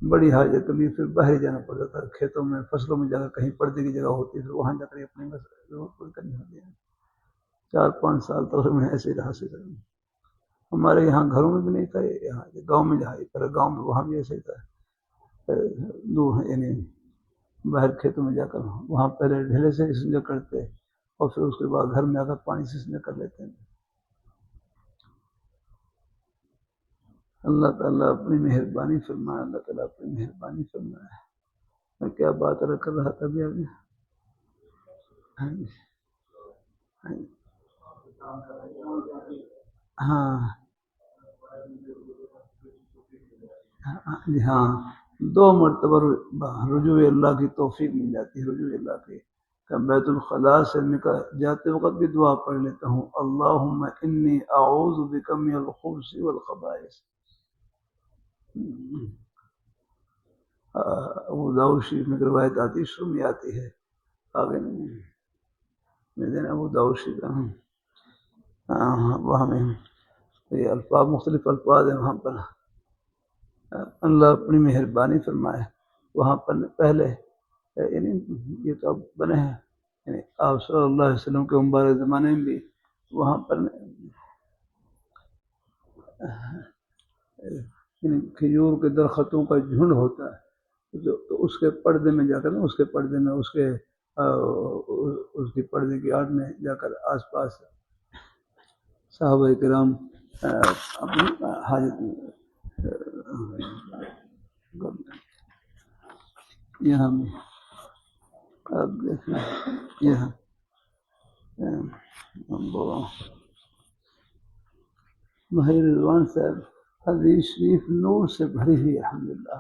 بڑی حاجت کے لیے پھر باہر جانا پڑتا تھا، کھیتوں میں فصلوں میں جا کر کہیں پردے کی جگہ ہوتی، پھر وہاں جا کر اپنی ضرورت پوری کرنی ہوتی ہے۔ 4-5 سال تک میں ایسے ہی رہا سے کروں۔ ہمارے یہاں گھروں میں بھی نہیں تھا، یہاں گاؤں میں جہاں پہلے گاؤں میں وہاں بھی ایسے ہی تھا، دور یعنی باہر کھیتوں میں جا کر وہاں پہلے ڈھیلے سے استنجا کرتے اور پھر اس کے بعد گھر میں آ کر پانی سے استنجا کر لیتے ہیں۔ اللہ تعالیٰ اپنی مہربانی فرمائے، اللہ تعالیٰ اپنی مہربانی فرمائے۔ میں کیا بات کر رہا تھا ابھی ابھی؟ جی ہاں، 2 مرتبہ رجوع اللہ کی توفیق مل جاتی ہے، رجوع اللہ کی۔ بیت الخلاء سے جاتے وقت بھی دعا پڑھ لیتا ہوں، اللہم انی اعوذ بک من الخبث والخبائث۔ ابو داؤد شریف میں روایت آتی، شروع میں آتی ہے، آگے نہیں، ابو داؤد شریف وہاں میں یہ الفاظ مختلف الفاظ ہیں، وہاں پر اللہ اپنی مہربانی فرمائے۔ وہاں پر پہلے یعنی یہ تو اب بنے ہیں، یعنی آپ صلی اللہ علیہ وسلم کے مبارک زمانے میں بھی وہاں پر یعنی کھجور کے درختوں کا جھنڈ ہوتا ہے، تو اس کے پردے میں جا کر اس کے پردے میں اس کی پردے کی آڑ میں جا کر آس پاس صحابہ کرام اپنی حاجت یہاں میں اب دیکھیں یہاں بھائی رضوان صاحب حدیث شریف نور سے بھری ہوئی الحمدللہ۔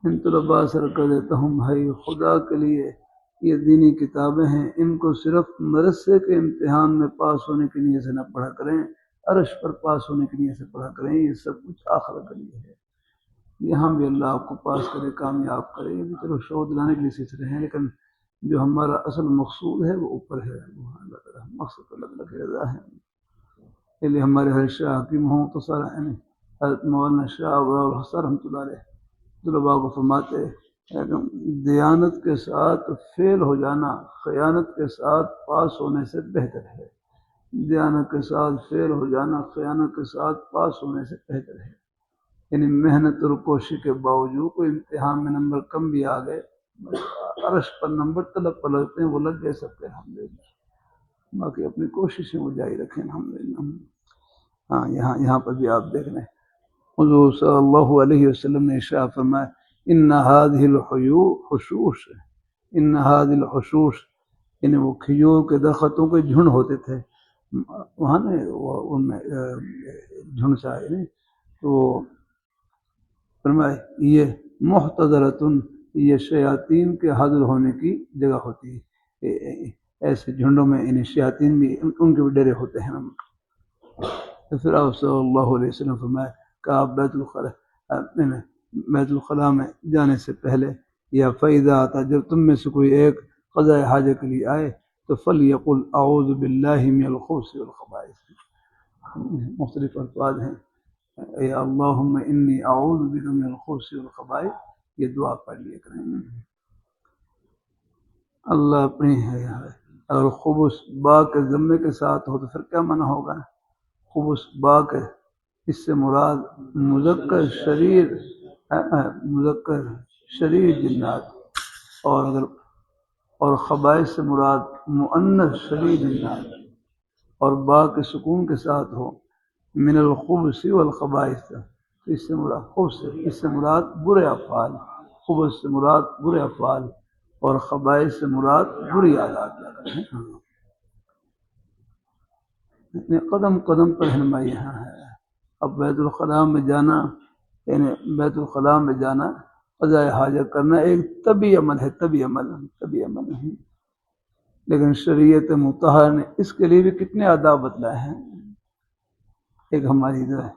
ان طلباء سے کر دیتا ہوں بھائی خدا کے لیے یہ دینی کتابیں ہیں، ان کو صرف مدرسے کے امتحان میں پاس ہونے کی نیت سے نہ پڑھا کریں، عرش پر پاس ہونے کی نیت سے پڑھا کریں، یہ سب کچھ آخرت کے لیے ہے۔ یہاں بھی اللہ آپ کو پاس کرے، کامیاب کرے، یہ بھی چلو شوق دلانے کے لیے سلسلے ہیں، لیکن جو ہمارا اصل مقصود ہے وہ اوپر ہے، اللہ تعالیٰ مقصد اللہ کی رضا ہے۔ اس لیے ہمارے حضرت شاہ حکیم ہوں تو سارا حضرت مولانا شاہ حسن رحمۃ اللہ علیہ طلباء کو فرماتے دیانت کے ساتھ فیل ہو جانا خیانت کے ساتھ پاس ہونے سے بہتر ہے۔ دیانت کے ساتھ فیل ہو جانا خیانت کے ساتھ پاس ہونے سے بہتر ہے۔ یعنی محنت اور کوشش کے باوجود کوئی امتحان میں نمبر کم بھی آ گئے عرش پر نمبر طلب پر لگتے ہیں، وہ لگ گئے سب کے الحمدللہ، باقی اپنی کوششیں وہ جاری رکھیں الحمدللہ۔ ہاں یہاں پر بھی آپ دیکھ لیں، حضور صلی اللہ علیہ وسلم نے ارشاد فرمایا ان هذه الحشوش، ان هذه الحشوش، یعنی وہ کھجور کے درختوں کے جھنڈ ہوتے تھے وہاں نے، ان میں جھنڈ سے آئے تو فرمائے یہ محتضرتن، یہ شیاطین کے حاضر ہونے کی جگہ ہوتی ہے، ایسے جھنڈوں میں انہیں شیاطین بھی ان کے بھی ڈرے ہوتے ہیں۔ تو پھر آپ صلی اللہ علیہ وسلم فرمایا کہ آپ بیت الخلاء میں جانے سے پہلے یا فیضا آتا، جب تم میں سے کوئی ایک قضاء حاجت کے لیے آئے تو فلیقل اعوذ باللہ من الخبث والخبائث، مختلف الفاظ ہیں، اے اللہم انی اعوذ بک من الخبث والخبائث، یہ دعا پڑھ لیا کریں۔ اللہ اپنی ہے، اگر خبث با کے ضمے کے ساتھ ہو تو پھر کیا معنی ہوگا؟ خبث با کے، اس سے مراد مذکر شریر جنات، اور خبائث سے مراد مؤنث شریر جنات، اور با کے سکون کے ساتھ ہو من الخبث والخبائث، اس سے مراد خبث، اس سے مراد برے افعال، خبث سے مراد برے افعال، اور خبائث سے مراد بری عادات۔ قدم قدم پر رہنمائی یہاں ہے۔ اب بیت الخلاء میں جانا، یعنی بیت الخلاء میں جانا، قضاء حاجت کرنا ایک طبی عمل ہے، طبی عمل ہے، لیکن شریعت مطہرہ نے اس کے لیے بھی کتنے آداب بتلائے ہیں۔ ایک ہماری جو ہے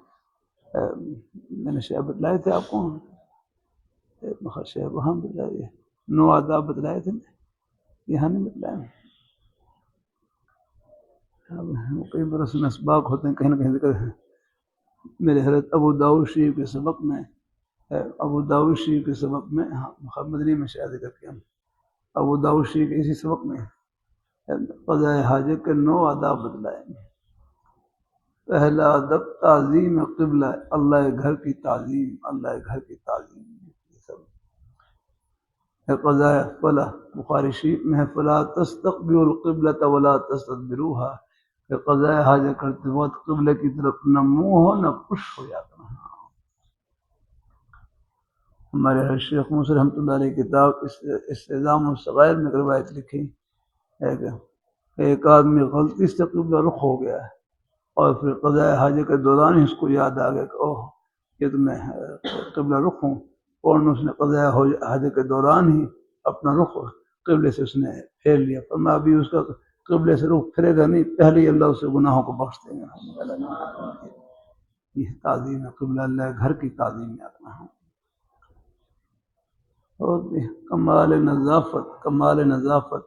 میں نے شاید بتلائے تھے آپ کو، وہاں بتلائے 9 آداب بتلائے تھے، یہاں نہیں بتلائے، کئی برس میں اسباق ہوتے ہیں، کہیں نہ کہیں ذکر ہے۔ میرے حضرت ابو داؤد شریف کے سبق میں، مدنی میں شاید ذکر کیا، ابو داؤد شریف کے اسی سبق میں قضاء حاجت کے 9 آداب بتلائے۔ پہلا ادب تعظیم قبلہ، اللہ گھر کی تعظیم، اللہ گھر کی تعظیم۔ قضاء فلا، بخاری شریف میں ہے فلا تستقبلوا القبلۃ ولا تستدبروها، کہ قضاء حاجت کرتے وقت قبلے کی طرف نہ منہ ہو نہ پش ہو جاتا۔ ہمارے شیخ موسی رحمۃ اللہ علیہ کتاب استعظام الصغائر میں روایت لکھی ہے کہ ایک آدمی غلطی سے قبلہ رخ ہو گیا ہے، اور پھر قضاء حاجت کے دوران ہی اس کو یاد آ گیا کہ اوہ یہ تو میں قبلہ رخ ہوں، اور اس نے قضاء حاجت کے دوران ہی اپنا رخ قبلے سے اس نے پھیر لیا، فرمایا ابھی اس کا قبلے سے رخ پھرے گا نہیں، پہلے ہی اللہ اسے گناہوں کو بخش دیں گا۔ یہ تعظیم ہے قبلہ، اللہ گھر کی تعظیم یاد رکھنا۔ اور کمال نظافت،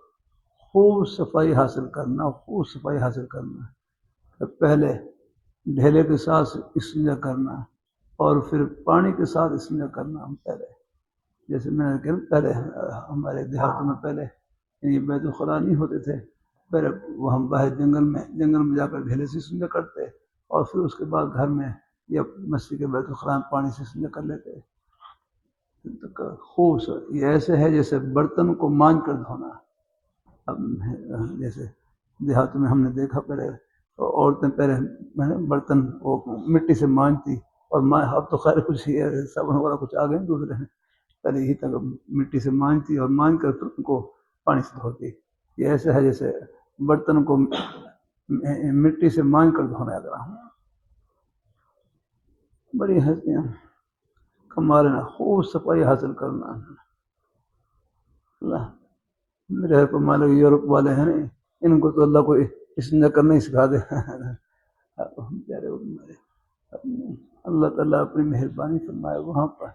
خوب صفائی حاصل کرنا، پہلے ڈھیلے کے ساتھ استنجا کرنا، اور پھر پانی کے ساتھ استنجا کرنا۔ پہلے جیسے میں نے کہا پہلے ہمارے دیہاتوں میں پہلے یعنی بیت الخلاء نہیں ہوتے تھے، پہلے وہ ہم باہر جنگل میں جا کر ڈھیلے سے استنجا کرتے، اور پھر اس کے بعد گھر میں یا مسجد کے بیت الخلاء میں پانی سے استنجا کر لیتے۔ خوب یہ ایسے ہے جیسے برتن کو مانج کر دھونا۔ اب جیسے دیہاتوں میں ہم نے دیکھا پہلے عورتیں پہلے برتن وہ مٹی سے مانجتی، اور اب تو خیر کچھ صابن وغیرہ کچھ آ گئے دوسرے ہیں، پہلے یہی تک مٹی سے مانجتی اور مانج کر پھر ان کو پانی سے دھوتی۔ یہ ایسے ہے جیسے برتن کو مٹی سے مانج کر دھونا لگ رہا ہوں۔ بڑی ہستیاں کمال ہے، خوب صفائی حاصل کرنا۔ اللہ میرے گھر پر مالک یورپ والے ہیں، ان کو تو اللہ کو استنجا کرنا ہی سکھا دے۔ اللہ تعالیٰ اپنی مہربانی فرمائے۔ وہاں پر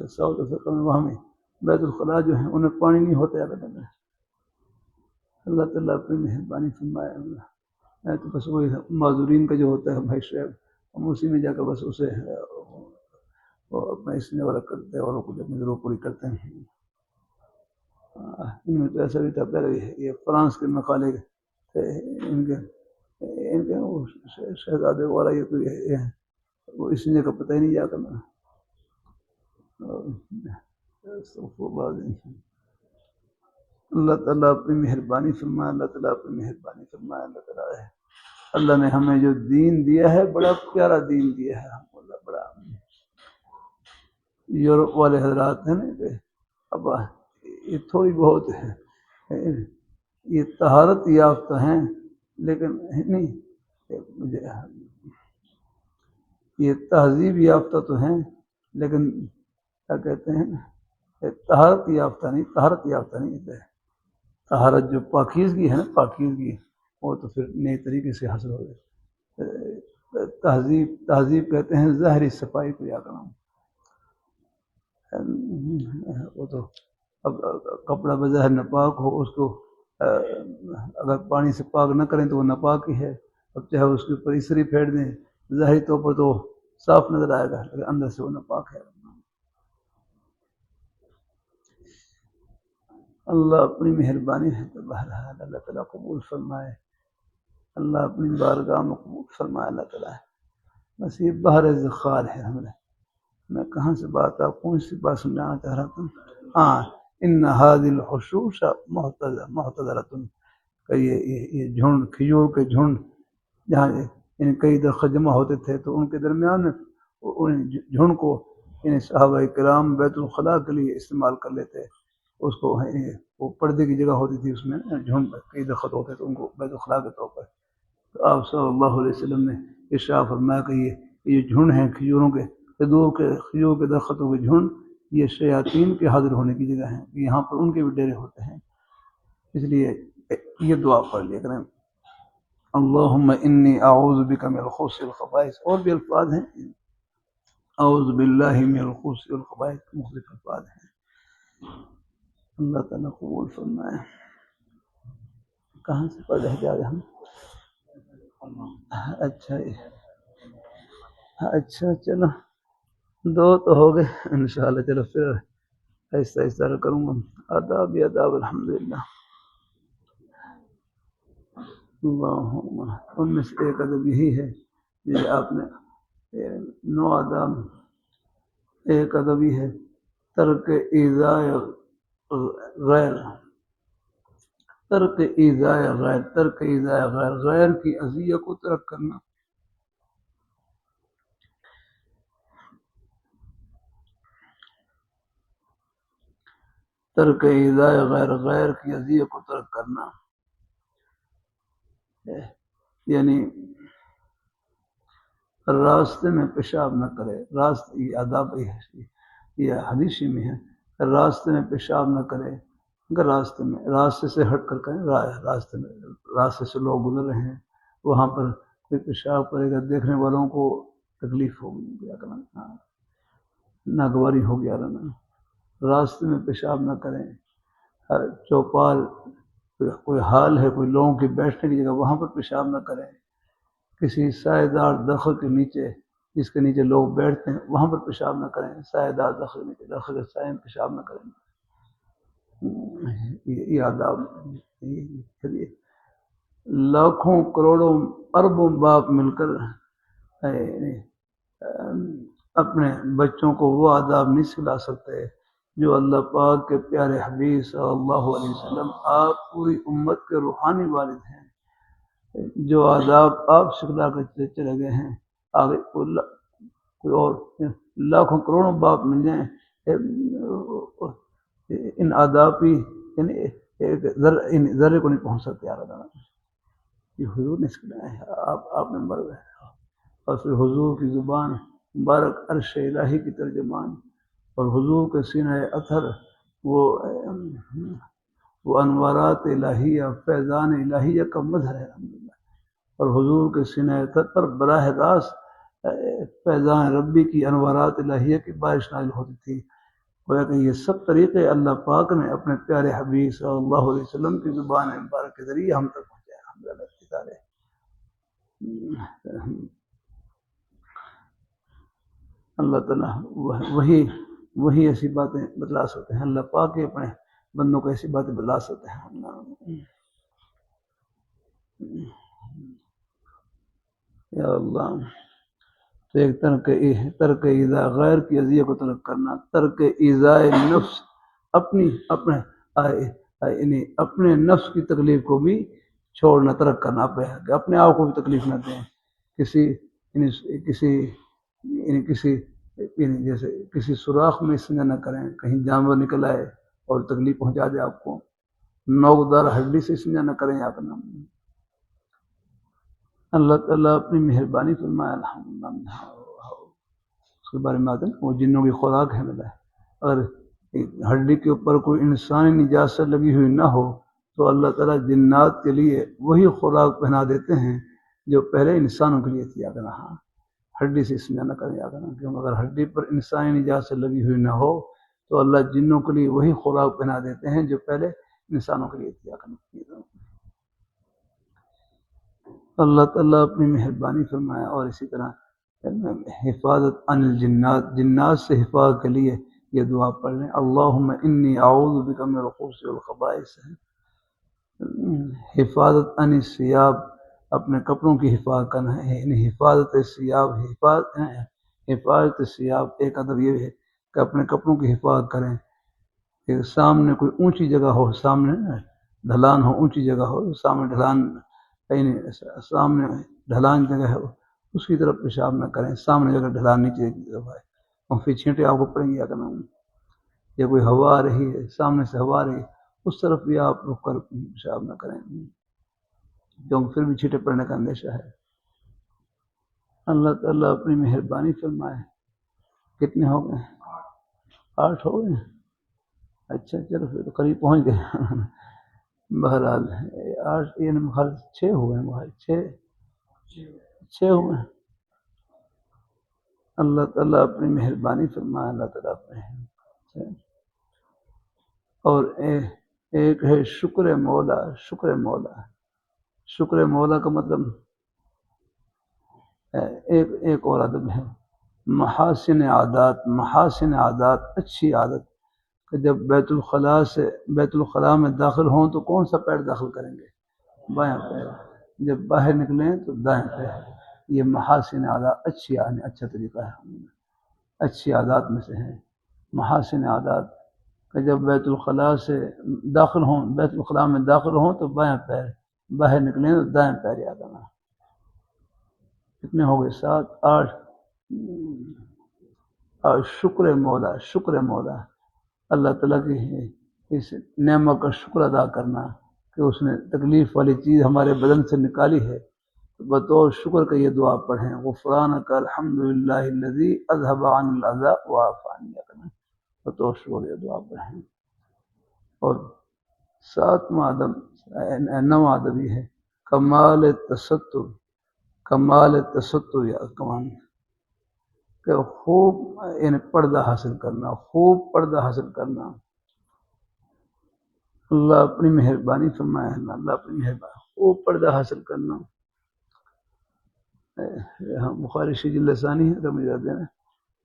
ساؤتھ افریقہ میں وہاں میں بیت الخلاء جو ہیں انہیں پانی نہیں ہوتا ہے، اللہ تعالیٰ اپنی مہربانی فرمائے۔ میں تو بس وہی معذورین کا جو ہوتا ہے بھائی صاحب، ہم اسی میں جا کر بس اسے وہ اپنا استنجا والا کرتے ہیں اور کچھ اپنی ضرورت پوری کرتے ہیں۔ ان میں تو ایسا بھی تھا، پہلے یہ فرانس کے مقالے تھے، ان کے شہزادے والا یہ تو وہ استنجا کا پتہ ہی نہیں جاتا۔ اللہ تعالیٰ اپنی مہربانی فرمائے، اللہ تعالیٰ اپنی مہربانی فرمائے، اللہ تعالیٰ ہے اللہ نے ہمیں جو دین دیا ہے بڑا پیارا دین دیا ہے ہم کو، اللہ بڑا یورپ والے حضرات ہیں نا کہ اب یہ تھوڑی بہت ہے یہ طہارت یافتہ ہیں لیکن نہیں یہ تہذیب یافتہ تو ہیں لیکن کیا کہتے ہیں طہارت یافتہ نہیں ہے طہارت جو پاکیزگی ہے نا پاکیزگی وہ تو پھر نئے طریقے سے حاصل ہو گئے تہذیب کہتے ہیں ظاہری صفائی کو یا کرنا وہ تو اب کپڑا بظاہر ناپاک ہو اس کو اگر پانی سے پاک نہ کریں تو وہ ناپاک ہی ہے، اب چاہے اس کے اوپر اسری پھینک دیں ظاہری طور پر تو صاف نظر آئے گا لیکن اندر سے وہ ناپاک ہے۔ اللہ اپنی مہربانی ہے تو بہرحال اللہ تعالیٰ قبول فرمائے، اللہ اپنی بارگاہ میں قبول فرمائے اللہ تعالیٰ۔ بس یہ بحر ذخار ہے ہمارے، میں کہاں سے بات آپ کون سی بات سمجھانا چاہ رہا تھا؟ ان هذه الحشوش محتضرۃ کہ یہ جھنڈ کھجور کے جھنڈ جہاں ان کئی درخت جمع ہوتے تھے تو ان کے درمیان ان جھنڈ کو صحابہ کرام بیت الخلاء کے لیے استعمال کر لیتے، اس کو وہ پردے کی جگہ ہوتی تھی، اس میں جھنڈ کئی درخت ہوتے تو ان کو بیت الخلاء کے طور پر تو آپ صلی اللہ علیہ وسلم نے ارشاد فرمایا کہ یہ جھنڈ ہیں کھجور کے درختوں کے جھنڈ یہ شیاطین کے حاضر ہونے کی جگہ ہیں، یہاں پر ان کے بھی ڈیرے ہوتے ہیں، اس لیے یہ دعا پڑھ لیا کریں اللہم انی اعوذ بک من الخبث والخبائث، اور بھی الفاظ ہیں اعوذ باللہ من الخبث والخبائث مختلف الفاظ ہیں۔ اللہ تعالیٰ قبول فرمائے۔ کہاں سے پڑھ رہے جا رہے ہم؟ اچھا چلو دو تو ہو گئے انشاءاللہ، چلو پھر ایسا کروں گا آداب الحمدللہ۔ اللہم ان میں سے ایک ادب یہی ہے یہ آپ نے 9 آداب، ایک ادب یہ ہے ترک ایذاء غیر، غیر کی اذیت کو ترک کرنا، ترک ایذاء غیر، غیر کی اذیت کو ترک کرنا یعنی راستے میں پیشاب نہ کرے، راستے یہ آداب یہ حدیث میں ہے راستے میں پیشاب نہ کرے، اگر راستے سے ہٹ کر کریں، راستے سے لوگ گزر رہے ہیں وہاں پر کوئی پیشاب کرے گا دیکھنے والوں کو تکلیف ہوگی، ناگواری ہو گیا رہنا، راستے میں پیشاب نہ کریں، چوپال کوئی حال ہے کوئی لوگوں کی بیٹھنے کی جگہ وہاں پر پیشاب نہ کریں، کسی سائے دار درخت کے نیچے جس کے نیچے لوگ بیٹھتے ہیں وہاں پر پیشاب نہ کریں، سائے دار درخت کے نیچے درخت کے سائے میں پیشاب نہ کریں، یہ آداب۔ لاکھوں کروڑوں اربوں باپ مل کر اپنے بچوں کو وہ آداب نہیں سکھلا سکتے جو اللہ پاک کے پیارے حبیب صلی اللہ علیہ وسلم آپ پوری امت کے روحانی والد ہیں، جو آداب آپ سکھلا کر چلے گئے ہیں آگے کوئی اور لاکھوں کروڑوں باپ مل جائیں ان آداب کی یعنی ذرے کو نہیں پہنچ سکتے، یہ حضور نے سکھلایا ہے، آپ نے مر گئے اور پھر حضور کی زبان مبارک عرش الہی کی ترجمان اور حضور کے سینہ اطہر وہ انوارات الہیہ فیضان الہیہ کا مظہر ہے الحمدللہ، اور حضور کے سینہ اطہر پر براہ راست فیضان ربی کی انوارات الہیہ کی بارش نازل ہوتی تھی، گویا کہ یہ سب طریقے اللہ پاک نے اپنے پیارے حبیب صلی اللہ علیہ وسلم کی زبان مبارک کے ذریعے ہم تک پہنچایا، الحمدللہ۔ اللہ تعالیٰ وہی ایسی باتیں بتلا سکتے ہیں، اللہ پاک ہی اپنے بندوں کو ایسی باتیں بتلا سکتے ہیں۔ یا اللہ تو ایک ترک ایذا غیر کی اذیت کو ترک کرنا، ترک ایذاء نفس، اپنے نفس کی تکلیف کو بھی چھوڑنا، ترک کرنا پہ ہے کہ اپنے آپ کو بھی تکلیف نہ دیں، جیسے کسی سوراخ میں استنجا نہ کریں، کہیں جانور نکل آئے اور تکلیف پہنچا دے آپ کو، نوکدار ہڈی سے استنجا نہ کریں آپ نا۔ اللہ تعالیٰ اپنی مہربانی فرمائے الحمدللہ۔ اس کے بارے میں آتے ہیں وہ جنوں کی خوراک ہے ملا ہے، اگر ہڈی کے اوپر کوئی انسانی نجاست لگی ہوئی نہ ہو تو اللہ تعالیٰ جنات کے لیے وہی خوراک پہنا دیتے ہیں جو پہلے انسانوں کے لیے تھی۔ اگر ہاں ہڈی سے استنجا نہ کریں کیونکہ اگر ہڈی پر انسانی نجاست لگی ہوئی نہ ہو تو اللہ جنوں کے لیے وہی خوراک پہنا دیتے ہیں جو پہلے انسانوں کے لیے تھی۔ اللہ تعالیٰ اپنی مہربانی فرمائے۔ اور اسی طرح حفاظت عن الجنات، جنات سے حفاظت کے لیے یہ دعا پڑھ لیں، اللہم انی اعوذ بک من الخبث والخبائث۔ حفاظت عن الثیاب، اپنے کپڑوں کی حفاظت کرنا ہے، یعنی حفاظت ثیاب، حفاظت ثیاب ایک ادب یہ ہے کہ اپنے کپڑوں کی حفاظت کریں کہ سامنے کوئی اونچی جگہ ہو، سامنے ڈھلان ہو، اونچی جگہ ہو، سامنے ڈھلان جگہ ہے اس کی طرف پیشاب نہ کریں، سامنے جگہ ڈھلان نیچے کی طرف ہے اور پھر چھینٹے آپ کو پڑیں گے کرنا، یا کوئی ہوا آ رہی ہے، سامنے سے ہوا آ رہی ہے اس طرف بھی آپ رک کر پیشاب نہ کریں کیونکہ پھر بھی چھینٹے پڑنے کا اندیشہ ہے۔ اللہ تعالیٰ اپنی مہربانی فرمائے۔ کتنے ہو گئے؟ 8 ہو گئے۔ اچھا چلو پھر تو قریب پہنچ گئے۔ بہرحال 8 یعنی 6 ہو گئے، 6 ہو گئے۔ اللہ تعالیٰ اپنی مہربانی فرمائے۔ اللہ تعالیٰ اپنے اور ایک ہے شکر مولا۔ شکر مولا کا مطلب ایک اور ادب ہے محاسن عادات، اچھی عادت کہ جب بیت الخلاء میں داخل ہوں تو کون سا پیر داخل کریں گے؟ بایاں پیر۔ جب باہر نکلیں تو دائیں پیر۔ یہ محاسن عادات، اچھا طریقہ ہے، اچھی عادات میں سے ہے محاسن عادات کہ جب بیت الخلاء میں داخل ہوں تو بایاں پیر، باہر نکلیں تو دائیں پیر یاد آنا۔ کتنے ہو گئے؟ 7 8۔ اور شکر مولا، اللہ تعالیٰ کی اس نعمت کا شکر ادا کرنا کہ اس نے تکلیف والی چیز ہمارے بدن سے نکالی ہے، بطور شکر کا یہ دعا پڑھیں، غفرانک الحمدللہ الذی اذھب عنی الاذی وعافانی، بطور شکر یہ دعا پڑھیں۔ اور 7واں ادب 9واں ادب یہ ہے کمال تستر یا کمان کہ خوب یعنی پردہ حاصل کرنا، خوب پردہ حاصل کرنا۔ اللہ اپنی مہربانی فرمائے، اللہ اپنی مہربانی، خوب پردہ حاصل کرنا۔ بخاری شریف جلد ثانی ہے، اگر مجھے یاد دینا،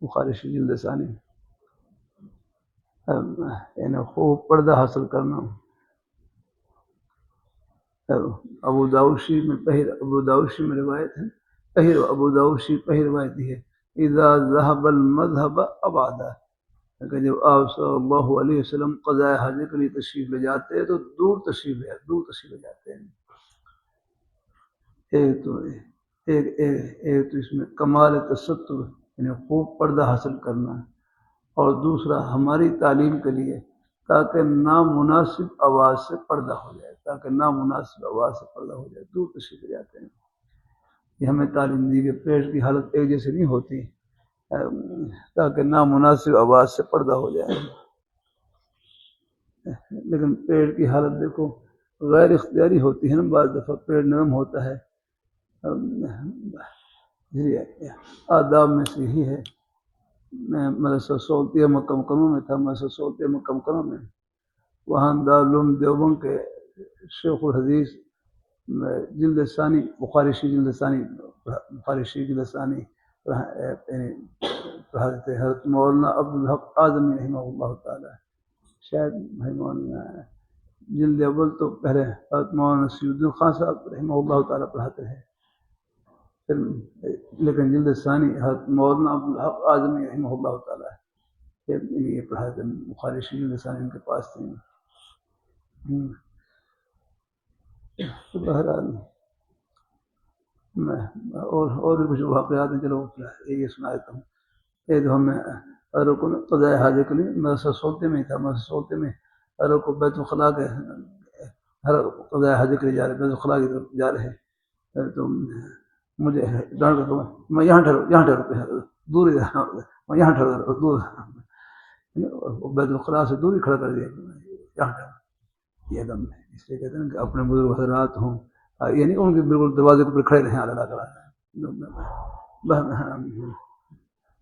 بخاری شریف جلد ثانی، یعنی خوب پردہ حاصل کرنا۔ ابو داؤد شریف میں روایت ہے، ابو داؤد شریف پہلی روایت ہے اذا ذهب المذهب ابعدا، کہ جب آپ صلی اللہ علیہ وسلم قضاء حاجت کے لیے تشریف لے جاتے ہیں تو دور تشریف لے جاتے ہیں۔ ایک تو اس میں کمال تستر یعنی خوب پردہ حاصل کرنا، اور دوسرا ہماری تعلیم کے لیے تاکہ نامناسب آواز سے پردہ ہو جائے، دور تشریف لے جاتے ہیں۔ یہ ہمیں تعلیم دی کہ پیٹ کی حالت ایک جیسے نہیں ہوتی تاکہ نامناسب آواز سے پردہ ہو جائے، لیکن پیٹ کی حالت دیکھو غیر اختیاری ہوتی ہے نا، بعض دفعہ پیٹ نرم ہوتا ہے۔ آداب میں سے یہی ہے۔ میں مدرسہ سولتیہ مکہ مکرمہ میں تھا، وہاں دارالعلوم دیوبند کے شیخ الحدیث جلد ثانی بخاری شریف جلد ثانی حضرت مولانا عبدالحق اعظمی رحمہ اللہ تعالی، شاید مولانا جلد اول تو پہلے حضرت مولانا نصیر الدین خان صاحب رحمہ اللہ تعالی پڑھاتے ہیں، پھر لیکن جلد ثانی حضرت مولانا عبدالحق اعظمی رحمہ اللہ تعالیٰ یہ پڑھا تھا بخاری شریف جلد ثانی ان کے پاس تھی. تو بہرحال میں اور بھی کچھ واقعات ہیں، چلو یہ سنا دیتا ہوں. یہ جو ہمیں رکن قضاء حاجت کے لیے مدرسہ سولتے میں تھا، مدرسہ سولتے میں کو بیت الخلاء کے ہر قضاء حاجت کے لیے جا رہے، بیت الخلاء کی طرف جا رہے. تو مجھے ڈانٹ کر میں یہاں ٹھہرو دور ہی میں یہاں ٹھہرو دور، بیت الخلاء سے دور ہی کھڑا کر دیا یہاں ٹھہرو. یہ دم ہے، اس لیے کہتے ہیں کہ اپنے بزرگ حضرات ہوں، یعنی ان کے بالکل دروازے کے اوپر کھڑے رہیں اللہ تعالیٰ.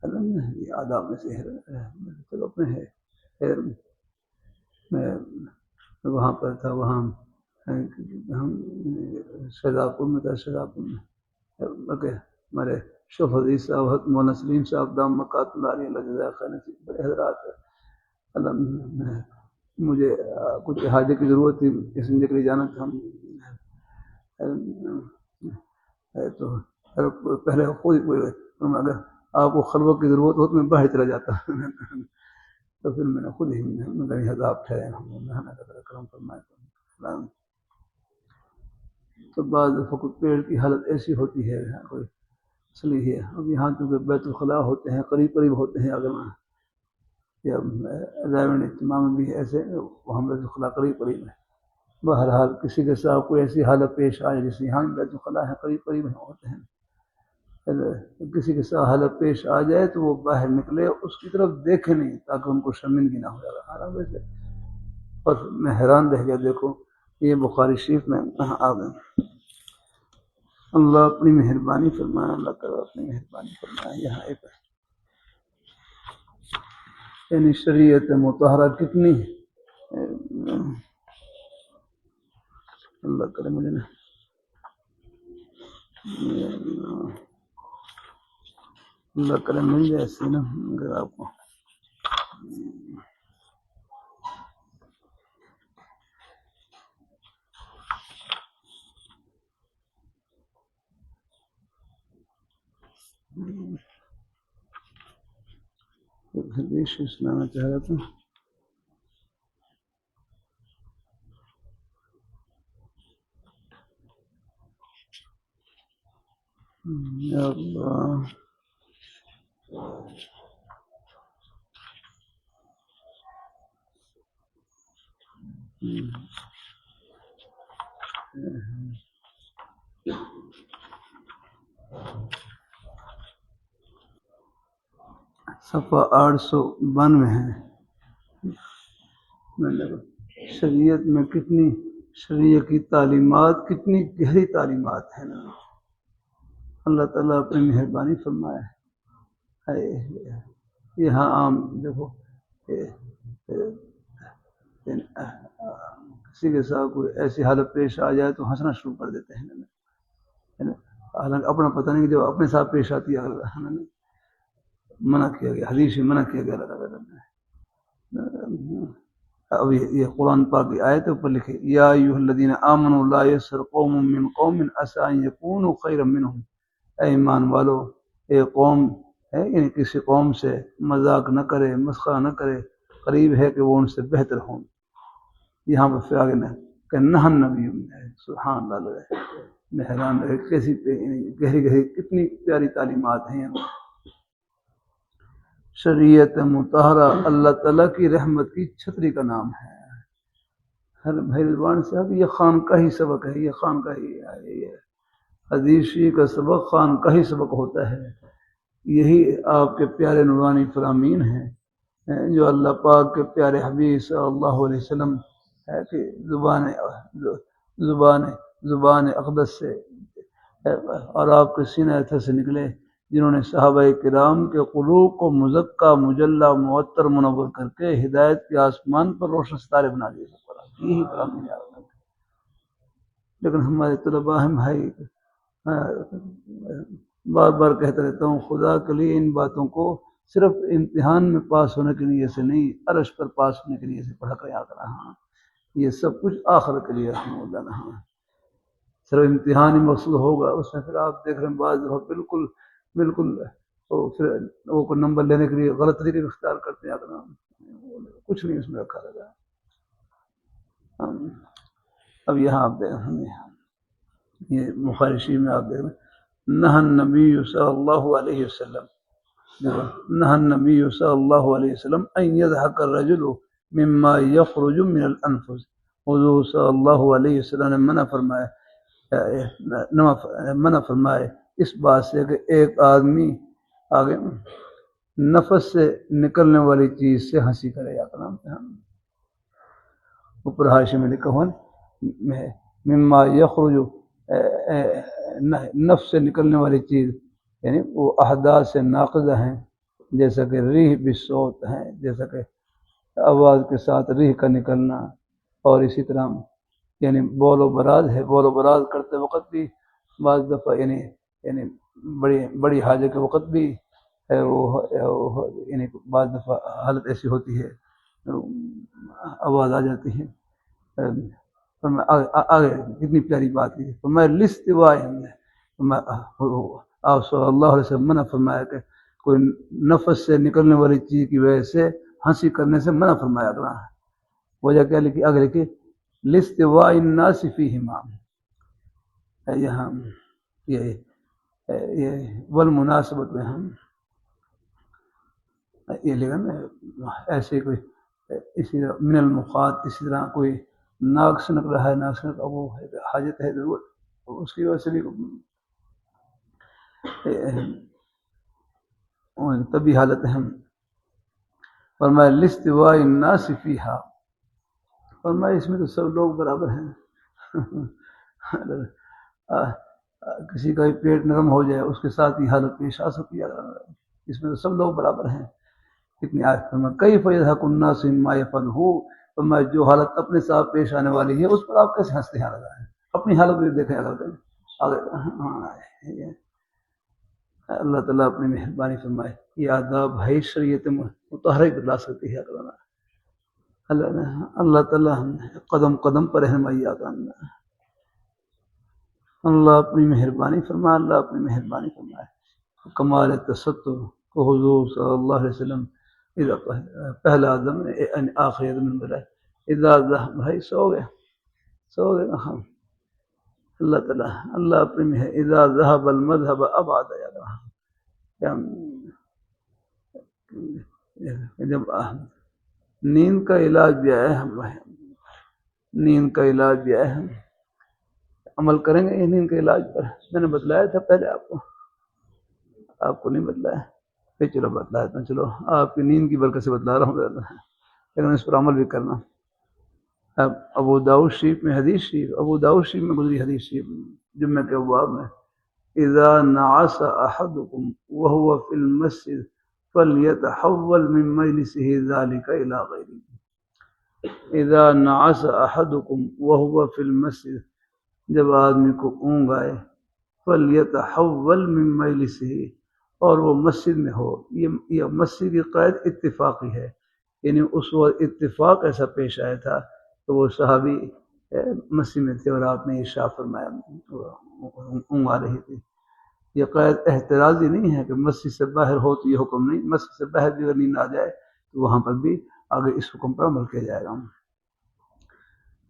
یہ آداب میں سے چلو اپنے ہے. میں وہاں پر تھا، وہاں ہم شہزادپور میں تھا. شہزادپور میں ہمارے شوف حدیث صاحب، مولانا سلیم صاحب دام مقات اللہ علیہ اللہ جزائے خیر نصیب بڑے حضرات. مجھے کچھ حاجت کی ضرورت تھی، اس لیے کے لیے جانا تھا. تو پہلے خود اگر آپ کو خلوت کی ضرورت ہو تو میں باہر چلا جاتا. تو پھر میں نے خود ہی حضاب ٹھہرے کرم فرمائے. تو بعض فقط پیڑ کی حالت ایسی ہوتی ہے کوئی اصلی ہے. اب یہاں چونکہ بیت الخلاء ہوتے ہیں، قریب ہوتے ہیں، اگر یا رائے اجتماع میں بھی ایسے وہاں بیت الخلاء قریب ہے. بہرحال کسی کے ساتھ کوئی ایسی حالت پیش آئے جیسے یہاں بیت الخلاء ہے قریب ہوتے ہیں، کسی کے ساتھ حالت پیش آ جائے تو وہ باہر نکلے، اس کی طرف دیکھے نہیں تاکہ ان کو شرمندگی نہ ہو جائے. ویسے اور میں حیران رہ گیا، دیکھو یہ بخاری شریف میں آ گئے. اللہ اپنی مہربانی فرمائے، اللہ تعالیٰ اپنی مہربانی فرمائے. یہاں ایک یعنی شریعت مطہرہ کتنی اللہ کرے مجھے نا اللہ کرے مل جائے ایسے نا اگر آپ کو. حدیث سنانا چاہ رہا تھا. یا اللہ صفحہ 892 ہے. شریعت میں کتنی شریعت کی تعلیمات کتنی گہری تعلیمات ہیں نا. اللہ تعالیٰ اپنی مہربانی فرمائے. یہاں عام دیکھو کسی کے ساتھ کوئی ایسی حالت پیش آ جائے تو ہنسنا شروع کر دیتے ہیں، حالانکہ اپنا پتہ نہیں کہ جو اپنے ساتھ پیش آتی ہے منع کیا گیا، حدیث میں منع کیا گیا. اب یہ قرآن پاک کی آیت اوپر لکھے یا ایھا الذین آمنوا لا یسخر قوم من قوم عسى ان یکونوا خیرا منهم. اے ایمان والو، ایک قوم ہے یعنی کسی قوم سے مذاق نہ کرے، مسخرہ نہ کرے، قریب ہے کہ وہ ان سے بہتر ہوں. یہاں پر پھر آگے کہ نہ نبی سبحان اللہ میں حیران رہے کیسی گہری کتنی پیاری تعلیمات ہیں. شریعت مطہرہ اللہ تعالیٰ کی رحمت کی چھتری کا نام ہے. ہر بھائی رضوان صاحب یہ خانقاہی سبق ہے، یہ خانقاہی حدیثی کا سبق خانقاہی سبق ہوتا ہے. یہی آپ کے پیارے نورانی فرامین ہیں جو اللہ پاک کے پیارے حبیب صلی اللہ علیہ وسلم ہے کہ زبان اقدس سے اور آپ کے سینہ اطہر سے نکلے، جنہوں نے صحابہ کرام کے قلوب کو مزکہ مجلہ معطر منور کر کے ہدایت کے آسمان پر روشن ستارے بنا دیے. یہی فرامین ہے. لیکن ہمارے طلباء ہیں بھائی، بار بار کہتا رہتا ہوں خدا کے لیے ان باتوں کو صرف امتحان میں پاس ہونے کے لیے سے نہیں، عرش پر پاس ہونے کے لیے سے پڑھا کر یاد رہا. یہ سب کچھ آخر کے لیے رحمہ اللہ. صرف امتحان ہی مقصود ہوگا، اس میں پھر آپ دیکھ رہے ہیں بعض دفعہ بالکل پھر وہ کو نمبر لینے کے لیے غلط طریقے اختیار کرتے ہیں، اگر کچھ نہیں اس میں رکھا رہتا ہے۔ اب یہاں آپ دیکھ رہے ہیں یہ بخاری شریف میں آپ دیکھ رہے ہیں، نہى النبی صلی اللہ علیہ وسلم، نہى النبی صلی اللہ علیہ وسلم ان يضحك الرجل مما يخرج من الانفس، حضور صلی اللہ علیہ وسلم نے منع فرمائے اس بات سے کہ ایک آدمی آگے نفس سے نکلنے والی چیز سے ہنسی کرے یا کرام اوپر حاشیے میں لکھا ہوا مما یخرج، نفس سے نکلنے والی چیز یعنی وہ احداث سے ناقضہ ہیں، جیسا کہ ریح بالصوت ہیں، جیسا کہ آواز کے ساتھ ریح کا نکلنا، اور اسی طرح یعنی بول و براز ہے، بول و براز کرتے وقت بھی بعض دفعہ یعنی بڑی حاجت کے وقت بھی یعنی بعض دفعہ حالت ایسی ہوتی ہے آواز آ جاتی ہے۔ آگے کتنی پیاری بات ہے، تو میں لستوا آپ صلی اللہ علیہ وسلم منع فرمایا کہ کوئی نفس سے نکلنے والی چیز کی وجہ سے ہنسی کرنے سے منع فرمایا گیا ہے۔ وجہ کیا لکھی آگے لکھی لستوا الناس فیہما، یہاں یہ والمناسبت میں ہم یہ لکھا نا ایسے کوئی اسی طرح من المخاط، اسی طرح کوئی ناک سنک رہا ہے، ناک سنک وہ حاجت ہے ضرورت، اس کی وجہ سے بھی تبھی حالت ہے ہم فرمایا لاستواء الناس فیہا، فرمایا اس میں تو سب لوگ برابر ہیں کسی کا بھی پیٹ نرم ہو جائے اس کے ساتھ ہی حالت پیش آ سکتی ہے، اس میں تو سب لوگ برابر ہیں۔ کتنی آیت فرمایا کیف یضحک الناس مما یفعلہ، فرمایا جو حالت اپنے ساتھ پیش آنے والی ہے اس پر آپ کیسے ہنستے ہیں، اپنی حالت بھی دیکھیں کرتے ہیں۔ اللہ تعالیٰ اپنی مہربانی فرمائے، یہ آداب ہے شریعت مطہرہ بتلا سکتی ہے اللہ تعالیٰ قدم قدم پر رہنمائی عطا فرمائے، اللہ اپنی مہربانی فرمائے، اللہ اپنی مہربانی فرمائے۔ کمال تستر کو حضور صلی اللہ علیہ وسلم پہلا آدم آخری آدم بلائے اذا بھائی سو گئے اللہ تعالیٰ اللہ اپنی اذا ذهب المذهب ابعد جب نیند کا علاج بھی آیا ہے، نیند کا علاج بھی آیا ہے، عمل کریں گے نیند کے علاج پر، میں نے بتلایا تھا پہلے آپ کو نہیں بتلایا، پھر چلو بتلایا تھا، چلو آپ کی نیند کی برکت سے بتلا رہا ہوں لیکن اس پر عمل بھی کرنا۔ اب ابو داؤد شریف میں حدیث شریف، ابو داؤد شریف میں گزری حدیث شریف جمعہ کے ابواب میں اذا نعس احدكم وهو في المسجد فليتحول من مجلسه ذلك الى غيره، اذا نعس احدكم وهو في المسجد، جب آدمی کو اونگ آئے فلیتحول من مجلسه، اور وہ مسجد میں ہو، یہ مسجد کی قید اتفاقی ہے، یعنی اس وقت اتفاق ایسا پیش آیا تھا تو وہ صحابی مسجد میں تھے اور آپ نے ارشاد فرمایا اونگ آ رہی تھی۔ یہ قید احترازی نہیں ہے کہ مسجد سے باہر ہو تو یہ حکم نہیں، مسجد سے باہر بھی اگر نیند آ جائے تو وہاں پر بھی آگے اس حکم پر عمل کیا جائے گا۔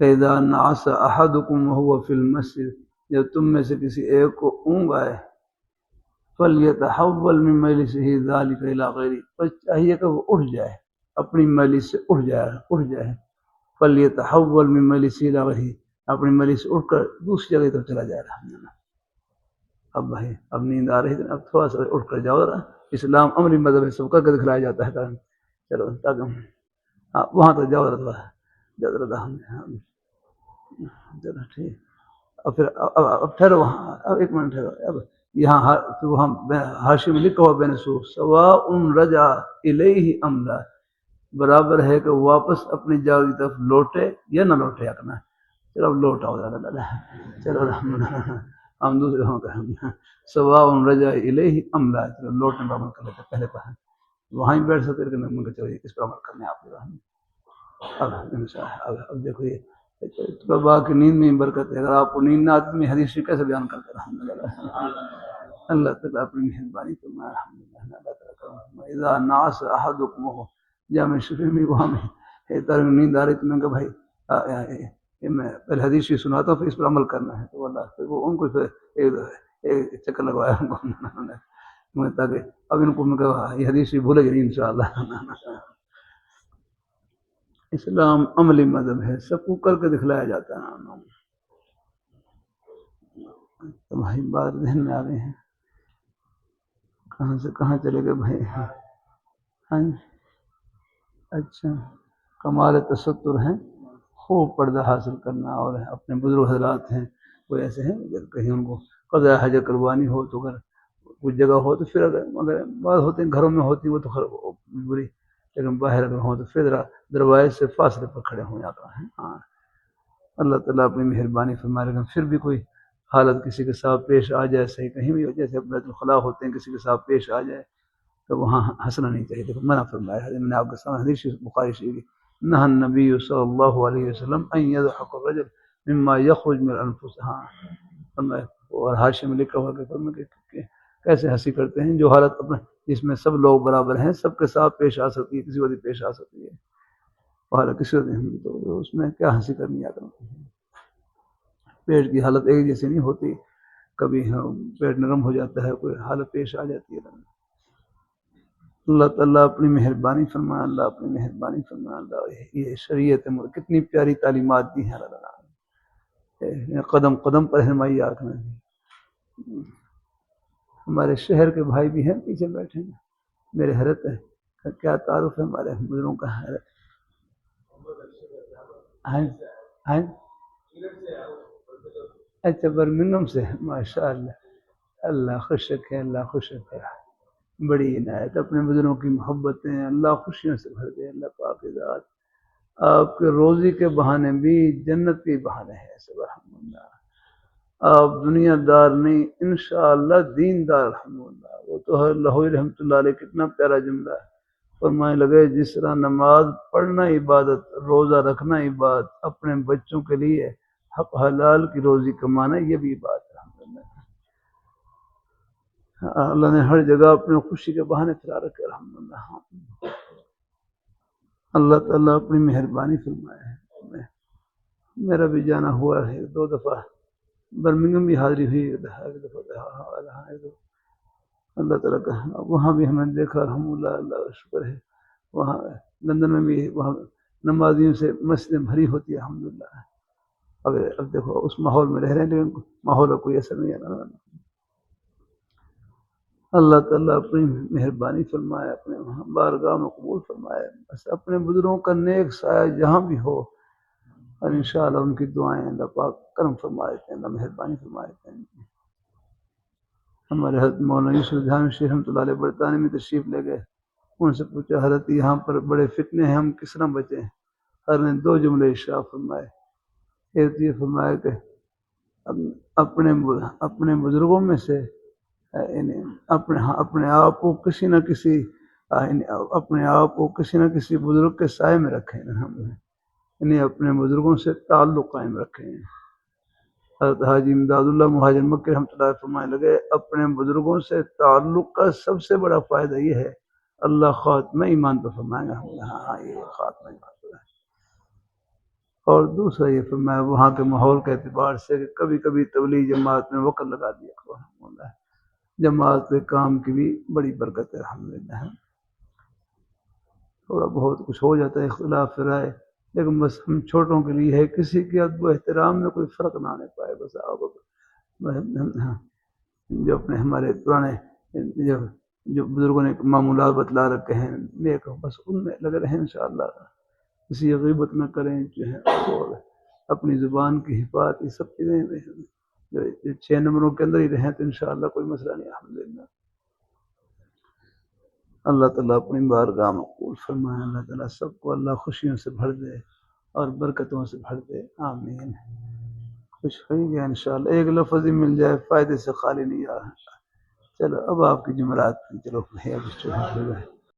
اذا نعس احدكم وهو في المسجد، جب تم میں سے کسی ایک کو اونگ آئے فلیتحول من مجلسه ذلك الى غیره، بس چاہیے کہ وہ اٹھ جائے، اپنی مجلس سے اٹھ جائے فلیتحول من مجلسه الى غیره، اپنی مجلس سے اٹھ کر دوسری جگہ تک چلا جائے گا۔ اب بھائی اب نیند آ رہی ہے، اب تھوڑا سا اٹھ کر جاؤ ذرا، اسلام امری مذہب ہے، سب کر کے دکھلایا جاتا ہے، چلو تاکہ وہاں تک جاؤ ذرا، چلو ٹھیک، اب پھر اب ٹھہرو وہاں، اب ایک منٹ ٹھہرو، اب یہاں وہاں حاشی میں لکھا ہوا بین سو سواء رجع الیہ ام لا، برابر ہے کہ واپس اپنی جگہ کی طرف لوٹے یا نہ لوٹے، کرنا چلو اب لوٹ آؤ ذرا، چلو ہم دوسرے ہوں کہ سواء رجع الیہ ام لا، چلو لوٹنے پر عمل کر لیتے، پہلے پر وہاں ہی بیٹھ سکتے لیکن چلو اس پر عمل کرنے آپ کے اب دیکھو یہ طلباء کی نیند میں برکت ہے. اگر آپ کو نیند نہ آتی تو میں حدیث کیسے بیان کرتا الحمدللہ. اللہ تعالیٰ اپنی مہربانی فرمائے الحمدللہ. اللہ تعالیٰ کا اذا نعس احدکم جامع شریف میں وہاں میں طرح نیند آ رہی تو میں کہا بھائی میں پہلے حدیث ہی سناتا ہوں پھر اس پر عمل کرنا ہے. تو اللہ پھر وہ ان کو پھر ایک چکر لگوایا ان کو تاکہ اب ان کو میں کہا یہ حدیث ہی بھولے گی نہیں انشاءاللہ. اسلام عملی مذہب ہے, سب کو کر کے دکھلایا جاتا ہے. تمہاری بات ذہن میں آ گئے ہیں, کہاں سے کہاں چلے گئے بھائی. ہاں اچھا, کمال تستر ہیں, خوب پردہ حاصل کرنا. اور اپنے بزرگ حضرات ہیں کوئی ایسے ہیں اگر کہیں ان کو قضاء حاجت کروانی ہو تو اگر کچھ جگہ ہو تو پھر اگر بعض ہوتے ہیں گھروں میں ہوتی وہ تو بری, لیکن باہر اگر ہوں تو پھر دروازے سے فاصلے پر کھڑے ہو جاتا ہے. ہاں اللہ تعالیٰ اپنی مہربانی فرمائے. لیکن پھر بھی کوئی حالت کسی کے ساتھ پیش آ جائے, صحیح کہیں بھی جیسے بیت الخلاء ہوتے ہیں کسی کے ساتھ پیش آ جائے تو وہاں ہنسنا نہیں چاہیے. دیکھو منع فرمایا ہے, میں نے آپ کے سامنے حدیث بخاری شریف نہى النبی صلی اللہ علیہ وسلم ان يضحك الرجل مما يخرج من الانفس. ہاں اور حاشیے میں لکھا ہوا کہ کیسے ہنسی کرتے ہیں جو حالت اپنا جس میں سب لوگ برابر ہیں, سب کے ساتھ پیش آ سکتی ہے, کسی وقت پیش آ سکتی ہے اور کسی وقت تو اس میں کیا ہنسی کرنی آ کرنا. پیٹ کی حالت ایک جیسی نہیں ہوتی, کبھی پیٹ نرم ہو جاتا ہے, کوئی حالت پیش آ جاتی ہے. اللہ تعالیٰ اپنی مہربانی فرمائے, اللہ اپنی مہربانی فرمائے. اللہ یہ شریعت کتنی پیاری تعلیمات دی ہیں اللہ تعالیٰ, قدم قدم پر رہنمائی آخر دی. ہمارے شہر کے بھائی بھی ہیں پیچھے بیٹھے ہیں, میرے حیرت ہے کیا تعارف ہے ہمارے بزرگوں کا. حیرت اچھا برمنگم سے, ماشاء اللہ. اللہ خوش رکھے, اللہ خوش رکھے. بڑی عنایت, اپنے بزرگوں کی محبتیں اللہ خوشیوں سے بھر دے. اللہ پاک کی ذات آپ کے روزی کے بہانے بھی جنت کے بہانے ہیں. سبحان اللہ, آپ دنیا دار نہیں انشاءاللہ دین دار. الحمدللہ. وہ تو ہے لاہوری رحمۃ اللہ علیہ, کتنا پیارا جملہ ہے. فرمانے لگے جس طرح نماز پڑھنا عبادت, روزہ رکھنا عبادت, اپنے بچوں کے لیے حق حلال کی روزی کمانا یہ بھی عبادت. اللہ نے ہر جگہ اپنی خوشی کے بہانے پھیلا رکھے. الحمدللہ. اللہ تعالیٰ اپنی مہربانی فرمائے ہے. میرا بھی جانا ہوا ہے, 2 دفعہ برمنگم بھی حاضری ہوئی, ایک دفعہ اللہ تعالیٰ کا وہاں بھی ہمیں دیکھا الحمدللہ. اللہ کا شکر ہے. وہاں لندن میں بھی وہاں نمازیوں سے مسجدیں بھری ہوتی ہے الحمدللہ. اب دیکھو اس ماحول میں رہ رہے ہیں لیکن ماحول کا کوئی اثر نہیں ہے. اللہ تعالیٰ اپنی مہربانی فرمائے, اپنے بارگاہ میں قبول فرمائے. بس اپنے بزرگوں کا نیک سایہ جہاں بھی ہو, اور انشاءاللہ ان کی دعائیں اللہ پاک کرم فرمائے ہیں, اللہ مہربانی فرمائے ہیں. ہمارے حضرت مولانا یوسف جہاں شیخ رحمۃ اللہ علیہ برطانیہ میں تشریف لے گئے, ان سے پوچھا حضرت یہاں پر بڑے فتنے ہیں, ہم کس طرح بچیں؟ حضرت نے 2 جملے ارشاد فرمائے. ایک تو یہ فرمایا کہ اپنے بزرگوں میں سے اپنے آپ کو کسی نہ کسی بزرگ کے سائے میں رکھیں, انہیں اپنے بزرگوں سے تعلق قائم رکھیں. حضرت حاجی امداد اللہ مہاجر مکی رحمۃ اللہ فرمانے لگے اپنے بزرگوں سے تعلق کا سب سے بڑا فائدہ یہ ہے اللہ خاتمہ ایمان پر فرمائے گا. ہاں یہ خاتمہ ایمان پر ہے. اور دوسرا یہ فرمایا وہاں کے ماحول کے اعتبار سے کہ کبھی کبھی تبلیغ جماعت میں وقت لگا دیا کرو. جماعت کے کام کی بھی بڑی برکت ہے الحمدللہ. تھوڑا بہت کچھ ہو جاتا ہے اختلاف رائے, لیکن بس ہم چھوٹوں کے لیے ہے کسی کے ادب و احترام میں کوئی فرق نہ آنے پائے. بس آپ جو اپنے ہمارے پرانے جو بزرگوں نے معمولات بتلا رکھے ہیں نیک, بس ان میں لگے رہیں انشاءاللہ. کسی غیبت نہ کریں جو ہے, اور اپنی زبان کی حفاظت, یہ سب چیزیں جو 6 نمبروں کے اندر ہی رہیں تو انشاءاللہ کوئی مسئلہ نہیں الحمدللہ. اللہ تعالیٰ اپنی بارگاہ میں قبول فرمائے. اللہ تعالیٰ سب کو اللہ خوشیوں سے بھر دے اور برکتوں سے بھر دے. آمین. خوش ہوئی گیا انشاءاللہ. ایک لفظ ہی مل جائے فائدے سے خالی نہیں آ. چلو اب آپ کی جمعرات چلو